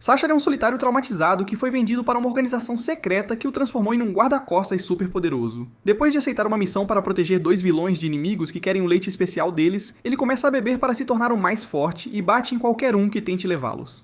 Sasha é um solitário traumatizado que foi vendido para uma organização secreta que o transformou em um guarda-costas super poderoso. Depois de aceitar uma missão para proteger 2 vilões de inimigos que querem o leite especial deles, ele começa a beber para se tornar o mais forte e bate em qualquer um que tente levá-los.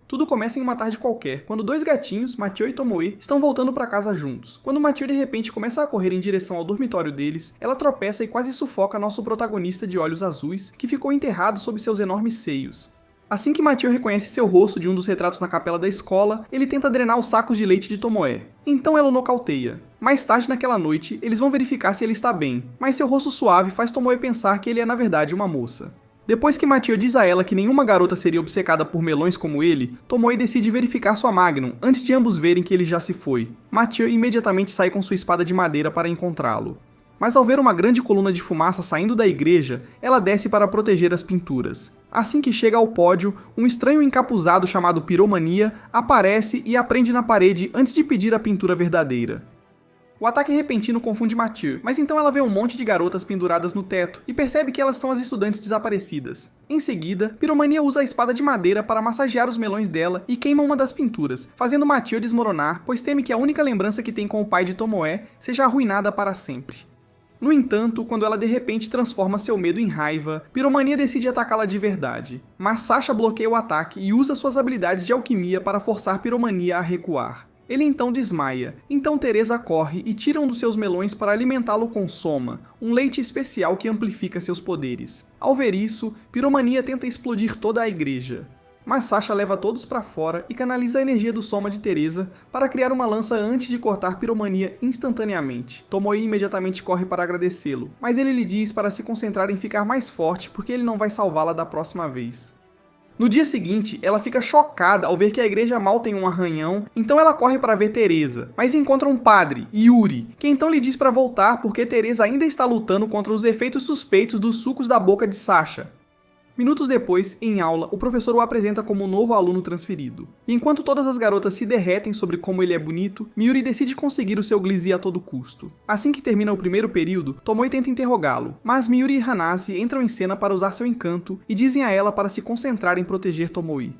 Tudo começa em uma tarde qualquer, quando 2 gatinhos, Mathieu e Tomoe, estão voltando para casa juntos. Quando Mathieu de repente começa a correr em direção ao dormitório deles, ela tropeça e quase sufoca nosso protagonista de olhos azuis, que ficou enterrado sob seus enormes seios. Assim que Mathieu reconhece seu rosto de um dos retratos na capela da escola, ele tenta drenar os sacos de leite de Tomoe. Então ela o nocauteia. Mais tarde naquela noite, eles vão verificar se ele está bem, mas seu rosto suave faz Tomoe pensar que ele é na verdade uma moça. Depois que Mathieu diz a ela que nenhuma garota seria obcecada por melões como ele, Tomoe decide verificar sua Magnum antes de ambos verem que ele já se foi. Mathieu imediatamente sai com sua espada de madeira para encontrá-lo. Mas ao ver uma grande coluna de fumaça saindo da igreja, ela desce para proteger as pinturas. Assim que chega ao pódio, um estranho encapuzado chamado Piromania aparece e a prende na parede antes de pedir a pintura verdadeira. O ataque repentino confunde Mathieu, mas então ela vê um monte de garotas penduradas no teto e percebe que elas são as estudantes desaparecidas. Em seguida, Piromania usa a espada de madeira para massagear os melões dela e queima uma das pinturas, fazendo Mathieu desmoronar, pois teme que a única lembrança que tem com o pai de Tomoe seja arruinada para sempre. No entanto, quando ela de repente transforma seu medo em raiva, Piromania decide atacá-la de verdade. Mas Sasha bloqueia o ataque e usa suas habilidades de alquimia para forçar Piromania a recuar. Ele então desmaia, então Teresa corre e tira um dos seus melões para alimentá-lo com Soma, um leite especial que amplifica seus poderes. Ao ver isso, Piromania tenta explodir toda a igreja. Mas Sasha leva todos para fora e canaliza a energia do Soma de Teresa para criar uma lança antes de cortar Piromania instantaneamente. Tomoe imediatamente corre para agradecê-lo, mas ele lhe diz para se concentrar em ficar mais forte porque ele não vai salvá-la da próxima vez. No dia seguinte, ela fica chocada ao ver que a igreja mal tem um arranhão, então ela corre para ver Teresa, mas encontra um padre, Yuri, que então lhe diz para voltar porque Teresa ainda está lutando contra os efeitos suspeitos dos sucos da boca de Sasha. Minutos depois, em aula, o professor o apresenta como um novo aluno transferido. E enquanto todas as garotas se derretem sobre como ele é bonito, Miuri decide conseguir o seu Glizi a todo custo. Assim que termina o primeiro período, Tomoe tenta interrogá-lo, mas Miuri e Hanase entram em cena para usar seu encanto e dizem a ela para se concentrar em proteger Tomoe.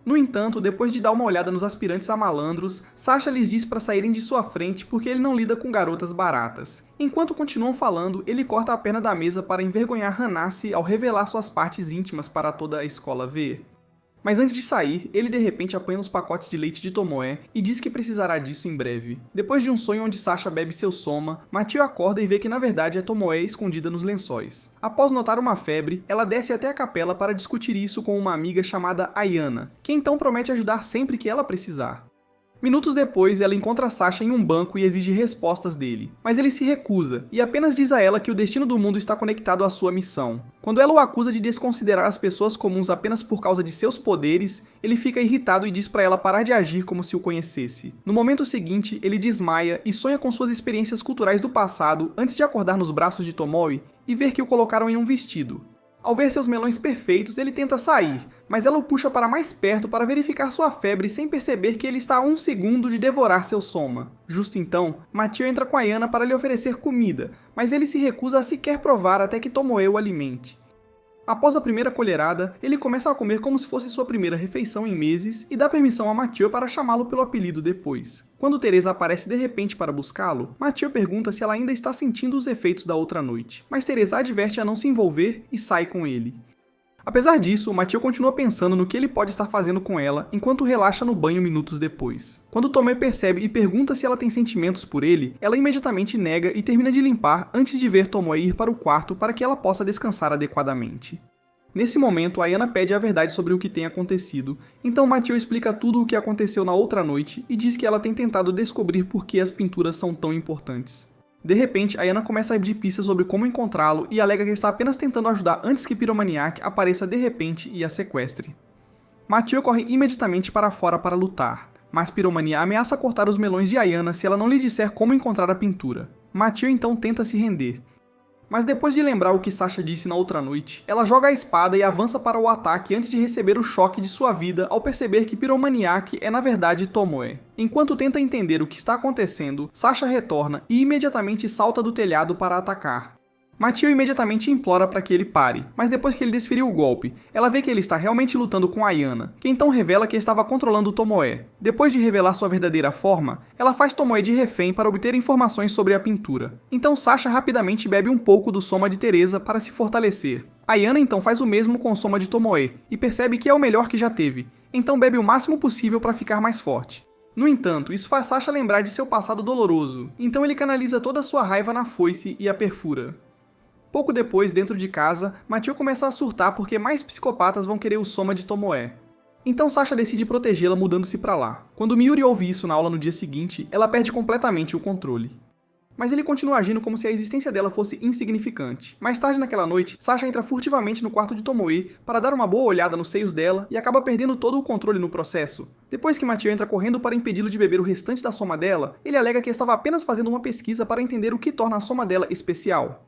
No entanto, depois de dar uma olhada nos aspirantes a malandros, Sasha lhes diz para saírem de sua frente porque ele não lida com garotas baratas. Enquanto continuam falando, ele corta a perna da mesa para envergonhar Hanase ao revelar suas partes íntimas para toda a escola ver. Mas antes de sair, ele de repente apanha os pacotes de leite de Tomoe e diz que precisará disso em breve. Depois de um sonho onde Sasha bebe seu Soma, Mathieu acorda e vê que na verdade é Tomoe escondida nos lençóis. Após notar uma febre, ela desce até a capela para discutir isso com uma amiga chamada Ayana, que então promete ajudar sempre que ela precisar. Minutos depois, ela encontra Sasha em um banco e exige respostas dele, mas ele se recusa e apenas diz a ela que o destino do mundo está conectado à sua missão. Quando ela o acusa de desconsiderar as pessoas comuns apenas por causa de seus poderes, ele fica irritado e diz para ela parar de agir como se o conhecesse. No momento seguinte, ele desmaia e sonha com suas experiências culturais do passado antes de acordar nos braços de Tomoe e ver que o colocaram em um vestido. Ao ver seus melões perfeitos, ele tenta sair, mas ela o puxa para mais perto para verificar sua febre sem perceber que ele está a 1 segundo de devorar seu Soma. Justo então, Mathieu entra com Ayana para lhe oferecer comida, mas ele se recusa a sequer provar até que Tomoe o alimente. Após a primeira colherada, ele começa a comer como se fosse sua primeira refeição em meses e dá permissão a Mathieu para chamá-lo pelo apelido depois. Quando Teresa aparece de repente para buscá-lo, Mathieu pergunta se ela ainda está sentindo os efeitos da outra noite, mas Teresa adverte a não se envolver e sai com ele. Apesar disso, Mathieu continua pensando no que ele pode estar fazendo com ela enquanto relaxa no banho minutos depois. Quando Tomoe percebe e pergunta se ela tem sentimentos por ele, ela imediatamente nega e termina de limpar antes de ver Tomoe ir para o quarto para que ela possa descansar adequadamente. Nesse momento, Ayana pede a verdade sobre o que tem acontecido, então Mathieu explica tudo o que aconteceu na outra noite e diz que ela tem tentado descobrir por que as pinturas são tão importantes. De repente, Ayana começa a pedir pistas sobre como encontrá-lo e alega que está apenas tentando ajudar antes que Piromaniac apareça de repente e a sequestre. Mathieu corre imediatamente para fora para lutar, mas Piromania ameaça cortar os melões de Ayana se ela não lhe disser como encontrar a pintura. Mathieu então tenta se render. Mas depois de lembrar o que Sasha disse na outra noite, ela joga a espada e avança para o ataque antes de receber o choque de sua vida ao perceber que Piromaniac é na verdade Tomoe. Enquanto tenta entender o que está acontecendo, Sasha retorna e imediatamente salta do telhado para atacar. Mathieu imediatamente implora para que ele pare, mas depois que ele desferiu o golpe, ela vê que ele está realmente lutando com Ayana, que então revela que estava controlando Tomoe. Depois de revelar sua verdadeira forma, ela faz Tomoe de refém para obter informações sobre a pintura. Então Sasha rapidamente bebe um pouco do soma de Teresa para se fortalecer. Ayana então faz o mesmo com o soma de Tomoe, e percebe que é o melhor que já teve, então bebe o máximo possível para ficar mais forte. No entanto, isso faz Sasha lembrar de seu passado doloroso, então ele canaliza toda a sua raiva na foice e a perfura. Pouco depois, dentro de casa, Mathieu começa a surtar porque mais psicopatas vão querer o soma de Tomoe. Então Sasha decide protegê-la mudando-se pra lá. Quando Miuri ouve isso na aula no dia seguinte, ela perde completamente o controle. Mas ele continua agindo como se a existência dela fosse insignificante. Mais tarde naquela noite, Sasha entra furtivamente no quarto de Tomoe para dar uma boa olhada nos seios dela e acaba perdendo todo o controle no processo. Depois que Mathieu entra correndo para impedi-lo de beber o restante da soma dela, ele alega que estava apenas fazendo uma pesquisa para entender o que torna a soma dela especial.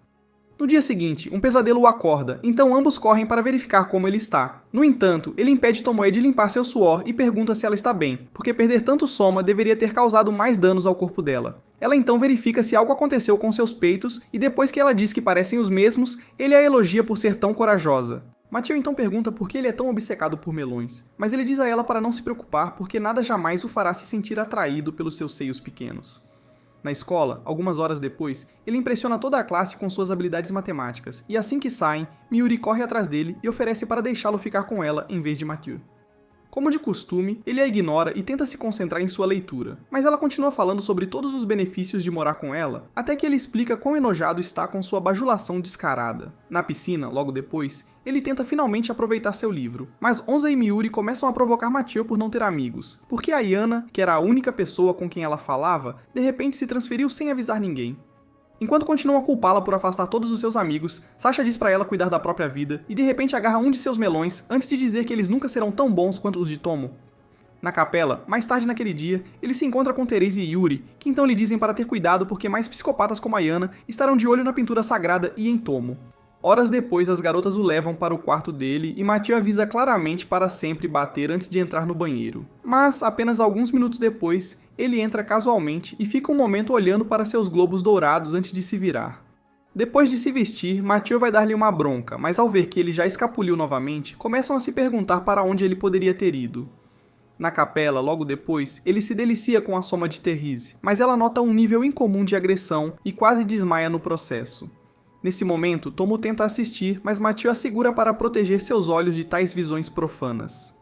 No dia seguinte, um pesadelo o acorda, então ambos correm para verificar como ele está. No entanto, ele impede Tomoe de limpar seu suor e pergunta se ela está bem, porque perder tanto soma deveria ter causado mais danos ao corpo dela. Ela então verifica se algo aconteceu com seus peitos e depois que ela diz que parecem os mesmos, ele a elogia por ser tão corajosa. Mathieu então pergunta por que ele é tão obcecado por melões, mas ele diz a ela para não se preocupar porque nada jamais o fará se sentir atraído pelos seus seios pequenos. Na escola, algumas horas depois, ele impressiona toda a classe com suas habilidades matemáticas, e assim que saem, Miuri corre atrás dele e oferece para deixá-lo ficar com ela em vez de Mathieu. Como de costume, ele a ignora e tenta se concentrar em sua leitura, mas ela continua falando sobre todos os benefícios de morar com ela, até que ele explica quão enojado está com sua bajulação descarada. Na piscina, logo depois, ele tenta finalmente aproveitar seu livro, mas Onza e Miuri começam a provocar Mathieu por não ter amigos, porque Ayana, que era a única pessoa com quem ela falava, de repente se transferiu sem avisar ninguém. Enquanto continuam a culpá-la por afastar todos os seus amigos, Sasha diz pra ela cuidar da própria vida e de repente agarra um de seus melões antes de dizer que eles nunca serão tão bons quanto os de Tomo. Na capela, mais tarde naquele dia, ele se encontra com Teresa e Yuri, que então lhe dizem para ter cuidado porque mais psicopatas como Ayana estarão de olho na pintura sagrada e em Tomo. Horas depois, as garotas o levam para o quarto dele e Mathieu avisa claramente para sempre bater antes de entrar no banheiro. Mas, apenas alguns minutos depois, ele entra casualmente e fica um momento olhando para seus globos dourados antes de se virar. Depois de se vestir, Mathieu vai dar-lhe uma bronca, mas ao ver que ele já escapuliu novamente, começam a se perguntar para onde ele poderia ter ido. Na capela, logo depois, ele se delicia com a soma de Therese, mas ela nota um nível incomum de agressão e quase desmaia no processo. Nesse momento, Tomo tenta assistir, mas Mathieu a segura para proteger seus olhos de tais visões profanas.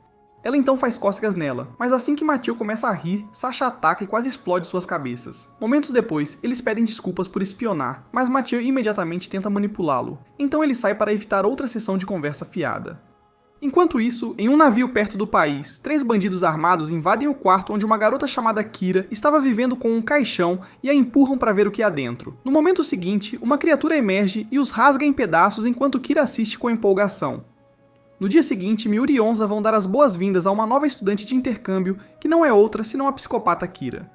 Ela então faz cócegas nela, mas assim que Mathieu começa a rir, Sasha ataca e quase explode suas cabeças. Momentos depois, eles pedem desculpas por espionar, mas Mathieu imediatamente tenta manipulá-lo, então ele sai para evitar outra sessão de conversa fiada. Enquanto isso, em um navio perto do país, 3 bandidos armados invadem o quarto onde uma garota chamada Kira estava vivendo com um caixão e a empurram para ver o que há dentro. No momento seguinte, uma criatura emerge e os rasga em pedaços enquanto Kira assiste com empolgação. No dia seguinte, Miuri e Onza vão dar as boas-vindas a uma nova estudante de intercâmbio que não é outra senão a psicopata Kira.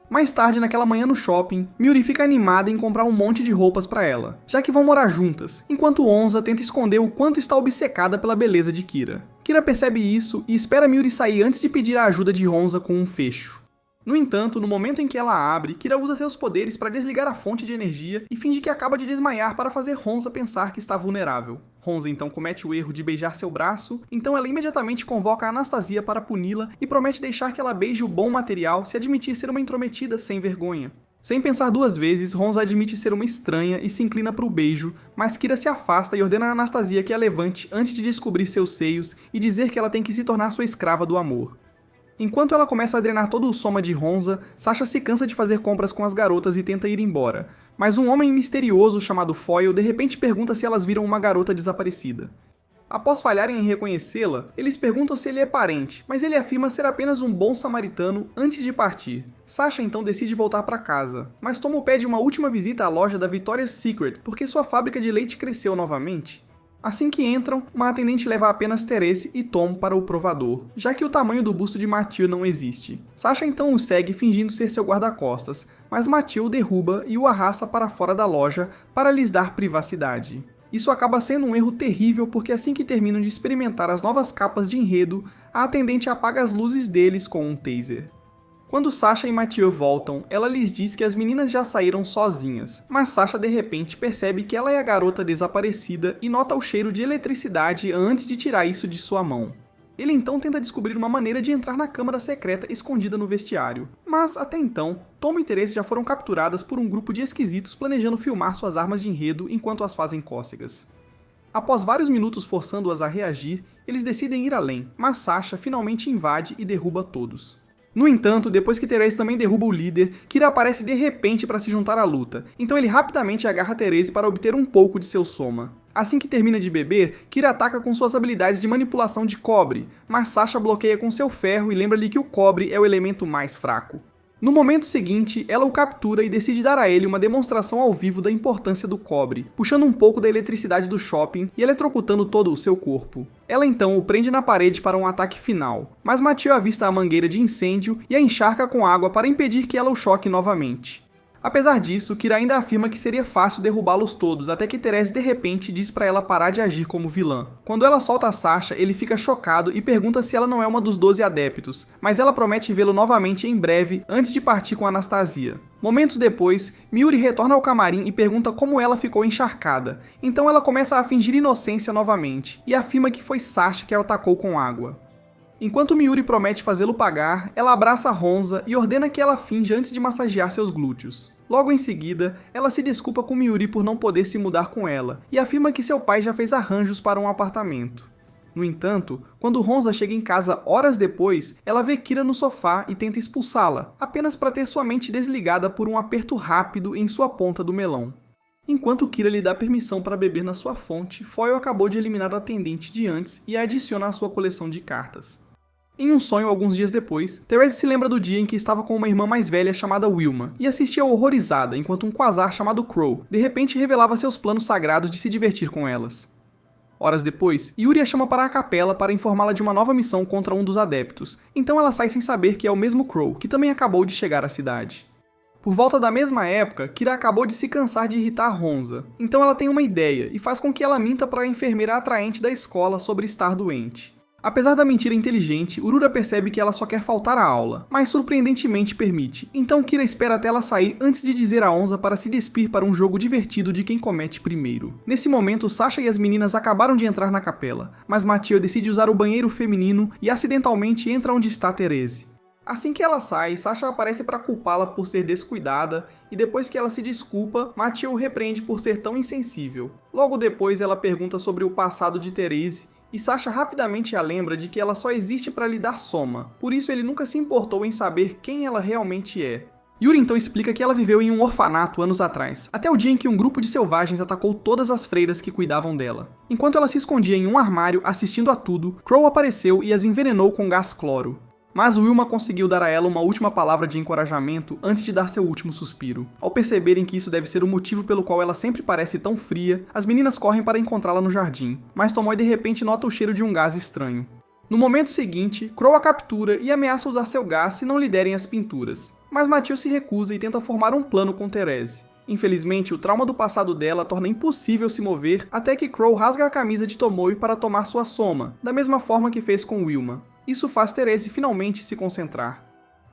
Mais tarde, naquela manhã no shopping, Miuri fica animada em comprar um monte de roupas para ela, já que vão morar juntas, enquanto Onza tenta esconder o quanto está obcecada pela beleza de Kira. Kira percebe isso e espera Miuri sair antes de pedir a ajuda de Onza com um fecho. No entanto, no momento em que ela abre, Kira usa seus poderes para desligar a fonte de energia e finge que acaba de desmaiar para fazer Onza pensar que está vulnerável. Onza então comete o erro de beijar seu braço, então ela imediatamente convoca a Anastasia para puni-la e promete deixar que ela beije o bom material se admitir ser uma intrometida sem vergonha. Sem pensar 2 vezes, Onza admite ser uma estranha e se inclina para o beijo, mas Kira se afasta e ordena a Anastasia que a levante antes de descobrir seus seios e dizer que ela tem que se tornar sua escrava do amor. Enquanto ela começa a drenar todo o soma de Onza, Sasha se cansa de fazer compras com as garotas e tenta ir embora, mas um homem misterioso chamado Foyle de repente pergunta se elas viram uma garota desaparecida. Após falharem em reconhecê-la, eles perguntam se ele é parente, mas ele afirma ser apenas um bom samaritano antes de partir. Sasha então decide voltar para casa, mas Tomo pede uma última visita à loja da Victoria's Secret porque sua fábrica de leite cresceu novamente. Assim que entram, uma atendente leva apenas Therese e Tom para o provador, já que o tamanho do busto de Mathieu não existe. Sasha então o segue fingindo ser seu guarda-costas, mas Mathieu o derruba e o arrasta para fora da loja para lhes dar privacidade. Isso acaba sendo um erro terrível porque assim que terminam de experimentar as novas capas de enredo, a atendente apaga as luzes deles com um taser. Quando Sasha e Mathieu voltam, ela lhes diz que as meninas já saíram sozinhas, mas Sasha de repente percebe que ela é a garota desaparecida e nota o cheiro de eletricidade antes de tirar isso de sua mão. Ele então tenta descobrir uma maneira de entrar na câmara secreta escondida no vestiário, mas até então, Tom e Therese já foram capturadas por um grupo de esquisitos planejando filmar suas armas de enredo enquanto as fazem cócegas. Após vários minutos forçando-as a reagir, eles decidem ir além, mas Sasha finalmente invade e derruba todos. No entanto, depois que Therese também derruba o líder, Kira aparece de repente para se juntar à luta, então ele rapidamente agarra Therese para obter um pouco de seu soma. Assim que termina de beber, Kira ataca com suas habilidades de manipulação de cobre, mas Sasha bloqueia com seu ferro e lembra-lhe que o cobre é o elemento mais fraco. No momento seguinte, ela o captura e decide dar a ele uma demonstração ao vivo da importância do cobre, puxando um pouco da eletricidade do shopping e eletrocutando todo o seu corpo. Ela então o prende na parede para um ataque final, mas Mathieu avista a mangueira de incêndio e a encharca com água para impedir que ela o choque novamente. Apesar disso, Kira ainda afirma que seria fácil derrubá-los todos, até que Therese de repente diz para ela parar de agir como vilã. Quando ela solta a Sasha, ele fica chocado e pergunta se ela não é uma dos 12 adeptos, mas ela promete vê-lo novamente em breve, antes de partir com Anastasia. Momentos depois, Miuri retorna ao camarim e pergunta como ela ficou encharcada, então ela começa a fingir inocência novamente, e afirma que foi Sasha que a atacou com água. Enquanto Miuri promete fazê-lo pagar, ela abraça Honza e ordena que ela finja antes de massagear seus glúteos. Logo em seguida, ela se desculpa com Miuri por não poder se mudar com ela, e afirma que seu pai já fez arranjos para um apartamento. No entanto, quando Honza chega em casa horas depois, ela vê Kira no sofá e tenta expulsá-la, apenas para ter sua mente desligada por um aperto rápido em sua ponta do melão. Enquanto Kira lhe dá permissão para beber na sua fonte, Foyle acabou de eliminar o atendente de antes e a adiciona à sua coleção de cartas. Em um sonho alguns dias depois, Therese se lembra do dia em que estava com uma irmã mais velha chamada Wilma, e assistia horrorizada enquanto um quasar chamado Crow de repente revelava seus planos sagrados de se divertir com elas. Horas depois, Yuri a chama para a capela para informá-la de uma nova missão contra um dos adeptos, então ela sai sem saber que é o mesmo Crow, que também acabou de chegar à cidade. Por volta da mesma época, Kira acabou de se cansar de irritar Honza, então ela tem uma ideia e faz com que ela minta para a enfermeira atraente da escola sobre estar doente. Apesar da mentira inteligente, Urura percebe que ela só quer faltar à aula, mas surpreendentemente permite, então Kira espera até ela sair antes de dizer a Honza para se despir para um jogo divertido de quem comete primeiro. Nesse momento, Sasha e as meninas acabaram de entrar na capela, mas Mathieu decide usar o banheiro feminino e acidentalmente entra onde está Therese. Assim que ela sai, Sasha aparece para culpá-la por ser descuidada, e depois que ela se desculpa, Mathieu o repreende por ser tão insensível. Logo depois, ela pergunta sobre o passado de Therese, e Sasha rapidamente a lembra de que ela só existe para lhe dar soma, por isso ele nunca se importou em saber quem ela realmente é. Yuri então explica que ela viveu em um orfanato anos atrás, até o dia em que um grupo de selvagens atacou todas as freiras que cuidavam dela. Enquanto ela se escondia em um armário assistindo a tudo, Crow apareceu e as envenenou com gás cloro. Mas Wilma conseguiu dar a ela uma última palavra de encorajamento antes de dar seu último suspiro. Ao perceberem que isso deve ser o motivo pelo qual ela sempre parece tão fria, as meninas correm para encontrá-la no jardim, mas Tomoe de repente nota o cheiro de um gás estranho. No momento seguinte, Crow a captura e ameaça usar seu gás se não lhe derem as pinturas. Mas Mathieu se recusa e tenta formar um plano com Therese. Infelizmente, o trauma do passado dela torna impossível se mover até que Crow rasga a camisa de Tomoe para tomar sua soma, da mesma forma que fez com Wilma. Isso faz Therese finalmente se concentrar.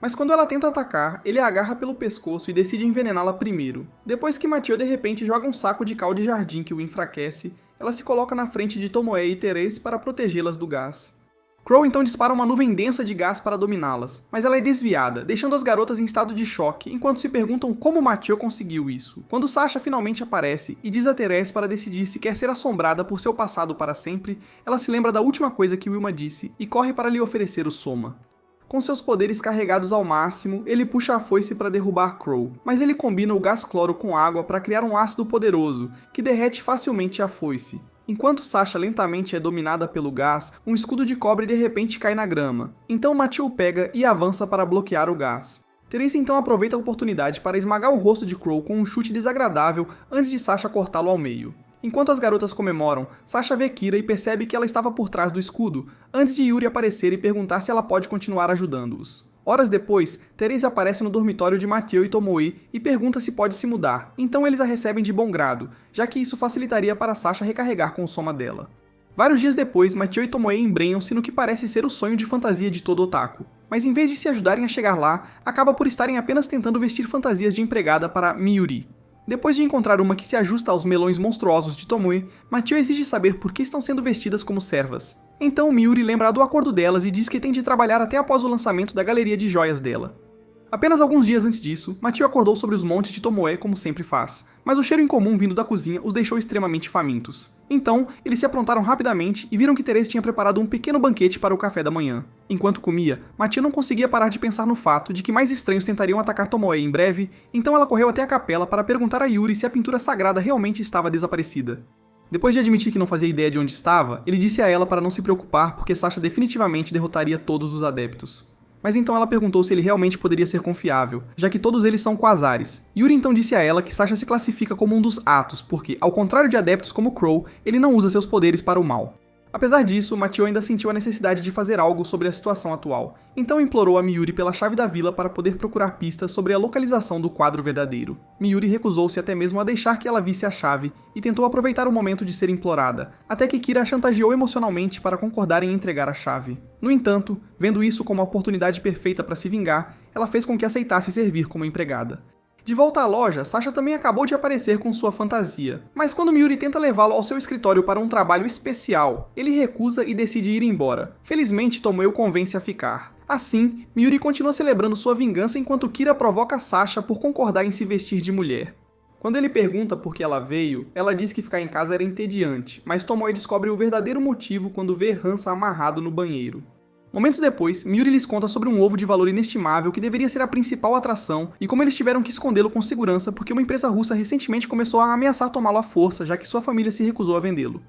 Mas quando ela tenta atacar, ele a agarra pelo pescoço e decide envenená-la primeiro. Depois que Mathieu de repente joga um saco de cal de jardim que o enfraquece, ela se coloca na frente de Tomoe e Therese para protegê-las do gás. Crow então dispara uma nuvem densa de gás para dominá-las, mas ela é desviada, deixando as garotas em estado de choque, enquanto se perguntam como Mathieu conseguiu isso. Quando Sasha finalmente aparece e diz a Therese para decidir se quer ser assombrada por seu passado para sempre, ela se lembra da última coisa que Wilma disse e corre para lhe oferecer o soma. Com seus poderes carregados ao máximo, ele puxa a foice para derrubar Crow, mas ele combina o gás cloro com água para criar um ácido poderoso, que derrete facilmente a foice. Enquanto Sasha lentamente é dominada pelo gás, um escudo de cobre de repente cai na grama. Então Mathieu pega e avança para bloquear o gás. Therese então aproveita a oportunidade para esmagar o rosto de Crow com um chute desagradável antes de Sasha cortá-lo ao meio. Enquanto as garotas comemoram, Sasha vê Kira e percebe que ela estava por trás do escudo, antes de Yuri aparecer e perguntar se ela pode continuar ajudando-os. Horas depois, Therese aparece no dormitório de Mathieu e Tomoe e pergunta se pode se mudar, então eles a recebem de bom grado, já que isso facilitaria para Sasha recarregar com o soma dela. Vários dias depois, Mathieu e Tomoe embrenham-se no que parece ser o sonho de fantasia de todo otaku. mas em vez de se ajudarem a chegar lá, acaba por estarem apenas tentando vestir fantasias de empregada para Miyuri. Depois de encontrar uma que se ajusta aos melões monstruosos de Tomoe, Machio exige saber por que estão sendo vestidas como servas. Então Miyuri lembra do acordo delas e diz que tem de trabalhar até após o lançamento da galeria de joias dela. Apenas alguns dias antes disso, Machio acordou sobre os montes de Tomoe como sempre faz, mas o cheiro incomum vindo da cozinha os deixou extremamente famintos. Então, eles se aprontaram rapidamente e viram que Therese tinha preparado um pequeno banquete para o café da manhã. Enquanto comia, Machio não conseguia parar de pensar no fato de que mais estranhos tentariam atacar Tomoe em breve, então ela correu até a capela para perguntar a Yuri se a pintura sagrada realmente estava desaparecida. Depois de admitir que não fazia ideia de onde estava, ele disse a ela para não se preocupar porque Sasha definitivamente derrotaria todos os adeptos. Mas então ela perguntou se ele realmente poderia ser confiável, já que todos eles são quasares. Yuri então disse a ela que Sasha se classifica como um dos Atos, porque, ao contrário de adeptos como Crow, ele não usa seus poderes para o mal. Apesar disso, Machio ainda sentiu a necessidade de fazer algo sobre a situação atual, então implorou a Miyuri pela chave da vila para poder procurar pistas sobre a localização do quadro verdadeiro. Miyuri recusou-se até mesmo a deixar que ela visse a chave e tentou aproveitar o momento de ser implorada, até que Kira a chantageou emocionalmente para concordar em entregar a chave. No entanto, vendo isso como a oportunidade perfeita para se vingar, ela fez com que aceitasse servir como empregada. De volta à loja, Sasha também acabou de aparecer com sua fantasia. Mas quando Miyuri tenta levá-lo ao seu escritório para um trabalho especial, ele recusa e decide ir embora. Felizmente, Tomoe o convence a ficar. Assim, Miyuri continua celebrando sua vingança enquanto Kira provoca Sasha por concordar em se vestir de mulher. Quando ele pergunta por que ela veio, ela diz que ficar em casa era entediante, mas Tomoe descobre o verdadeiro motivo quando vê Hansa amarrado no banheiro. Momentos depois, Miyuri lhes conta sobre um ovo de valor inestimável que deveria ser a principal atração e como eles tiveram que escondê-lo com segurança porque uma empresa russa recentemente começou a ameaçar tomá-lo à força, já que sua família se recusou a vendê-lo.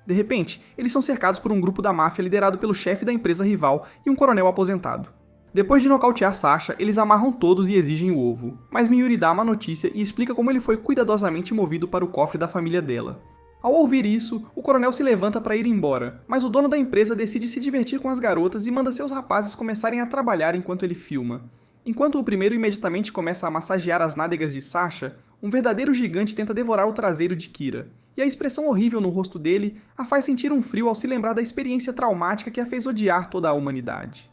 De repente, eles são cercados por um grupo da máfia liderado pelo chefe da empresa rival e um coronel aposentado. Depois de nocautear Sasha, eles amarram todos e exigem o ovo, mas Miyuri dá a má notícia e explica como ele foi cuidadosamente movido para o cofre da família dela. Ao ouvir isso, o coronel se levanta para ir embora, mas o dono da empresa decide se divertir com as garotas e manda seus rapazes começarem a trabalhar enquanto ele filma. Enquanto o primeiro imediatamente começa a massagear as nádegas de Sasha, um verdadeiro gigante tenta devorar o traseiro de Kira, e a expressão horrível no rosto dele a faz sentir um frio ao se lembrar da experiência traumática que a fez odiar toda a humanidade.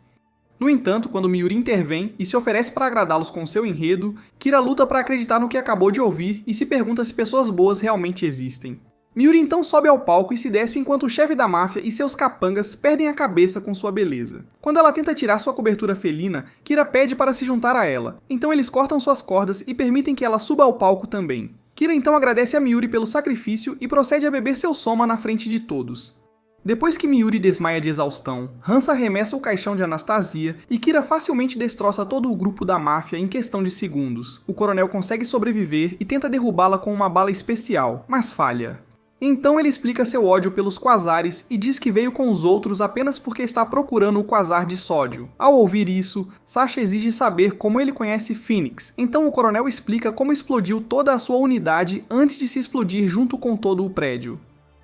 No entanto, quando Miyuri intervém e se oferece para agradá-los com seu enredo, Kira luta para acreditar no que acabou de ouvir e se pergunta se pessoas boas realmente existem. Miyuri então sobe ao palco e se despe enquanto o chefe da máfia e seus capangas perdem a cabeça com sua beleza. Quando ela tenta tirar sua cobertura felina, Kira pede para se juntar a ela, então eles cortam suas cordas e permitem que ela suba ao palco também. Kira então agradece a Miyuri pelo sacrifício e procede a beber seu soma na frente de todos. Depois que Miyuri desmaia de exaustão, Hansa arremessa o caixão de Anastasia e Kira facilmente destroça todo o grupo da máfia em questão de segundos. O coronel consegue sobreviver e tenta derrubá-la com uma bala especial, mas falha. Então ele explica seu ódio pelos quasares e diz que veio com os outros apenas porque está procurando o quasar de sódio. Ao ouvir isso, Sasha exige saber como ele conhece Phoenix, então o coronel explica como explodiu toda a sua unidade antes de se explodir junto com todo o prédio.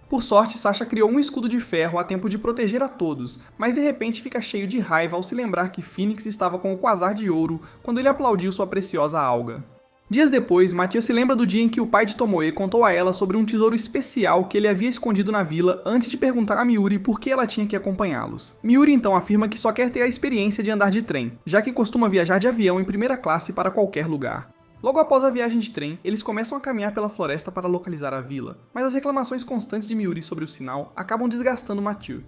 Por sorte, Sasha criou um escudo de ferro a tempo de proteger a todos, mas de repente fica cheio de raiva ao se lembrar que Phoenix estava com o quasar de ouro quando ele aplaudiu sua preciosa alga. Dias depois, Machio se lembra do dia em que o pai de Tomoe contou a ela sobre um tesouro especial que ele havia escondido na vila antes de perguntar a Miyuri por que ela tinha que acompanhá-los. Miyuri então afirma que só quer ter a experiência de andar de trem, já que costuma viajar de avião em primeira classe para qualquer lugar. Logo após a viagem de trem, eles começam a caminhar pela floresta para localizar a vila, mas as reclamações constantes de Miyuri sobre o sinal acabam desgastando Machio.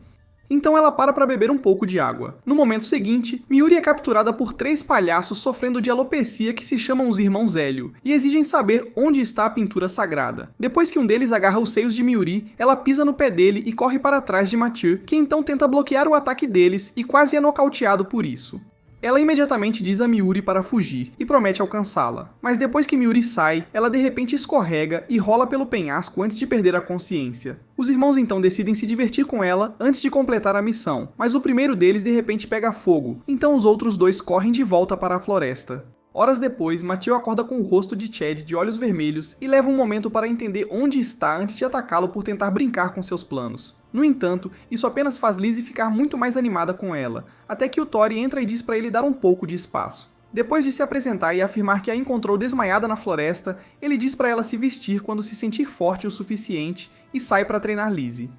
Então ela para beber um pouco de água. No momento seguinte, Miyuri é capturada por 3 palhaços sofrendo de alopecia que se chamam os Irmãos Hélio, e exigem saber onde está a pintura sagrada. Depois que um deles agarra os seios de Miyuri, ela pisa no pé dele e corre para trás de Machio, que então tenta bloquear o ataque deles e quase é nocauteado por isso. Ela imediatamente diz a Miyuri para fugir e promete alcançá-la. Mas depois que Miyuri sai, ela de repente escorrega e rola pelo penhasco antes de perder a consciência. Os irmãos então decidem se divertir com ela antes de completar a missão, mas o primeiro deles de repente pega fogo, então os outros 2 correm de volta para a floresta. Horas depois, Machio acorda com o rosto de Chad de olhos vermelhos e leva um momento para entender onde está antes de atacá-lo por tentar brincar com seus planos. No entanto, isso apenas faz Lizzie ficar muito mais animada com ela, até que o Tori entra e diz para ele dar um pouco de espaço. Depois de se apresentar e afirmar que a encontrou desmaiada na floresta, ele diz para ela se vestir quando se sentir forte o suficiente e sai para treinar Lizzie.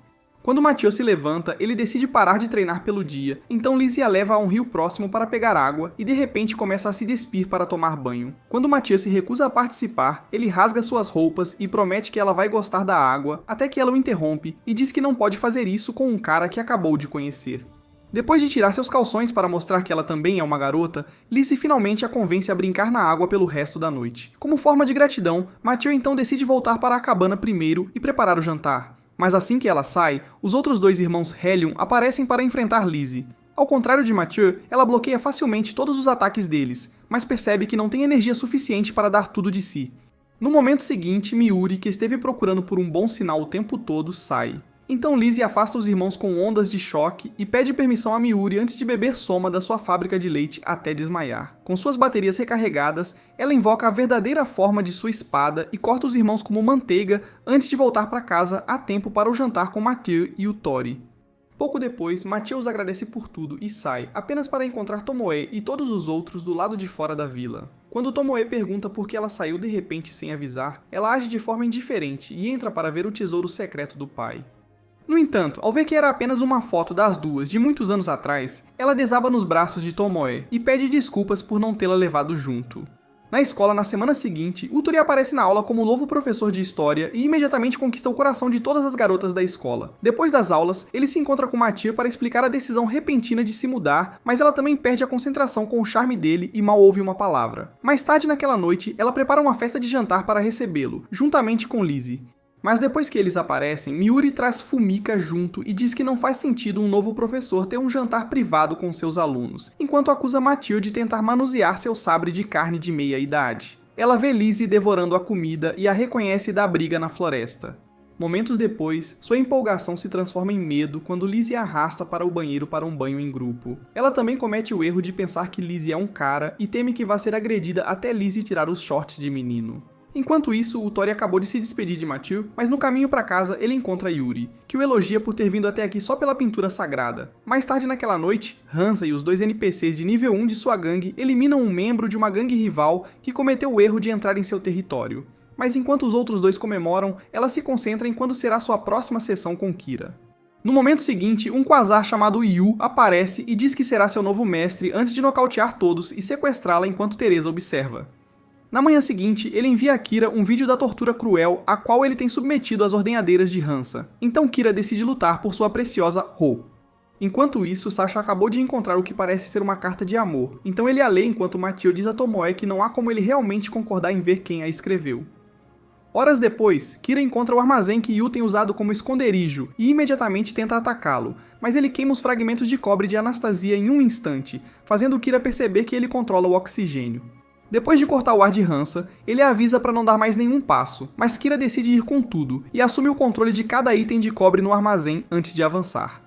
Quando Mathieu se levanta, ele decide parar de treinar pelo dia, então Lizzie a leva a um rio próximo para pegar água e de repente começa a se despir para tomar banho. Quando Mathieu se recusa a participar, ele rasga suas roupas e promete que ela vai gostar da água, até que ela o interrompe e diz que não pode fazer isso com um cara que acabou de conhecer. Depois de tirar seus calções para mostrar que ela também é uma garota, Lizzie finalmente a convence a brincar na água pelo resto da noite. Como forma de gratidão, Mathieu então decide voltar para a cabana primeiro e preparar o jantar. Mas assim que ela sai, os outros dois irmãos Helion aparecem para enfrentar Lizzie. Ao contrário de Mathieu, ela bloqueia facilmente todos os ataques deles, mas percebe que não tem energia suficiente para dar tudo de si. No momento seguinte, Miuri, que esteve procurando por um bom sinal o tempo todo, sai. Então Lizzie afasta os irmãos com ondas de choque e pede permissão a Miuri antes de beber soma da sua fábrica de leite até desmaiar. Com suas baterias recarregadas, ela invoca a verdadeira forma de sua espada e corta os irmãos como manteiga antes de voltar para casa a tempo para o jantar com Mathieu e o Tori. Pouco depois, Mathieu os agradece por tudo e sai, apenas para encontrar Tomoe e todos os outros do lado de fora da vila. Quando Tomoe pergunta por que ela saiu de repente sem avisar, ela age de forma indiferente e entra para ver o tesouro secreto do pai. No entanto, ao ver que era apenas uma foto das duas de muitos anos atrás, ela desaba nos braços de Tomoe e pede desculpas por não tê-la levado junto. Na escola, na semana seguinte, o Tori aparece na aula como novo professor de história e imediatamente conquista o coração de todas as garotas da escola. Depois das aulas, ele se encontra com Mathieu para explicar a decisão repentina de se mudar, mas ela também perde a concentração com o charme dele e mal ouve uma palavra. Mais tarde naquela noite, ela prepara uma festa de jantar para recebê-lo, juntamente com Lizzie. Mas depois que eles aparecem, Miuri traz Fumika junto e diz que não faz sentido um novo professor ter um jantar privado com seus alunos, enquanto acusa Mathieu de tentar manusear seu sabre de carne de meia-idade. Ela vê Lizzie devorando a comida e a reconhece da briga na floresta. Momentos depois, sua empolgação se transforma em medo quando Lizzie a arrasta para o banheiro para um banho em grupo. Ela também comete o erro de pensar que Lizzie é um cara e teme que vá ser agredida até Lizzie tirar os shorts de menino. Enquanto isso, o Tori acabou de se despedir de Mathieu, mas no caminho para casa ele encontra Yuri, que o elogia por ter vindo até aqui só pela pintura sagrada. Mais tarde naquela noite, Hansa e os dois NPCs de nível 1 de sua gangue eliminam um membro de uma gangue rival que cometeu o erro de entrar em seu território. Mas enquanto os outros dois comemoram, ela se concentra em quando será sua próxima sessão com Kira. No momento seguinte, um quasar chamado Yu aparece e diz que será seu novo mestre antes de nocautear todos e sequestrá-la enquanto Teresa observa. Na manhã seguinte, ele envia a Kira um vídeo da tortura cruel a qual ele tem submetido as ordenhadeiras de Hansa. Então Kira decide lutar por sua preciosa Ho. Enquanto isso, Sasha acabou de encontrar o que parece ser uma carta de amor, então ele a lê enquanto Mathieu diz a Tomoe que não há como ele realmente concordar em ver quem a escreveu. Horas depois, Kira encontra o armazém que Yu tem usado como esconderijo e imediatamente tenta atacá-lo, mas ele queima os fragmentos de cobre de Anastasia em um instante, fazendo Kira perceber que ele controla o oxigênio. Depois de cortar o ar de Hansa, ele a avisa para não dar mais nenhum passo, mas Kira decide ir com tudo e assume o controle de cada item de cobre no armazém antes de avançar.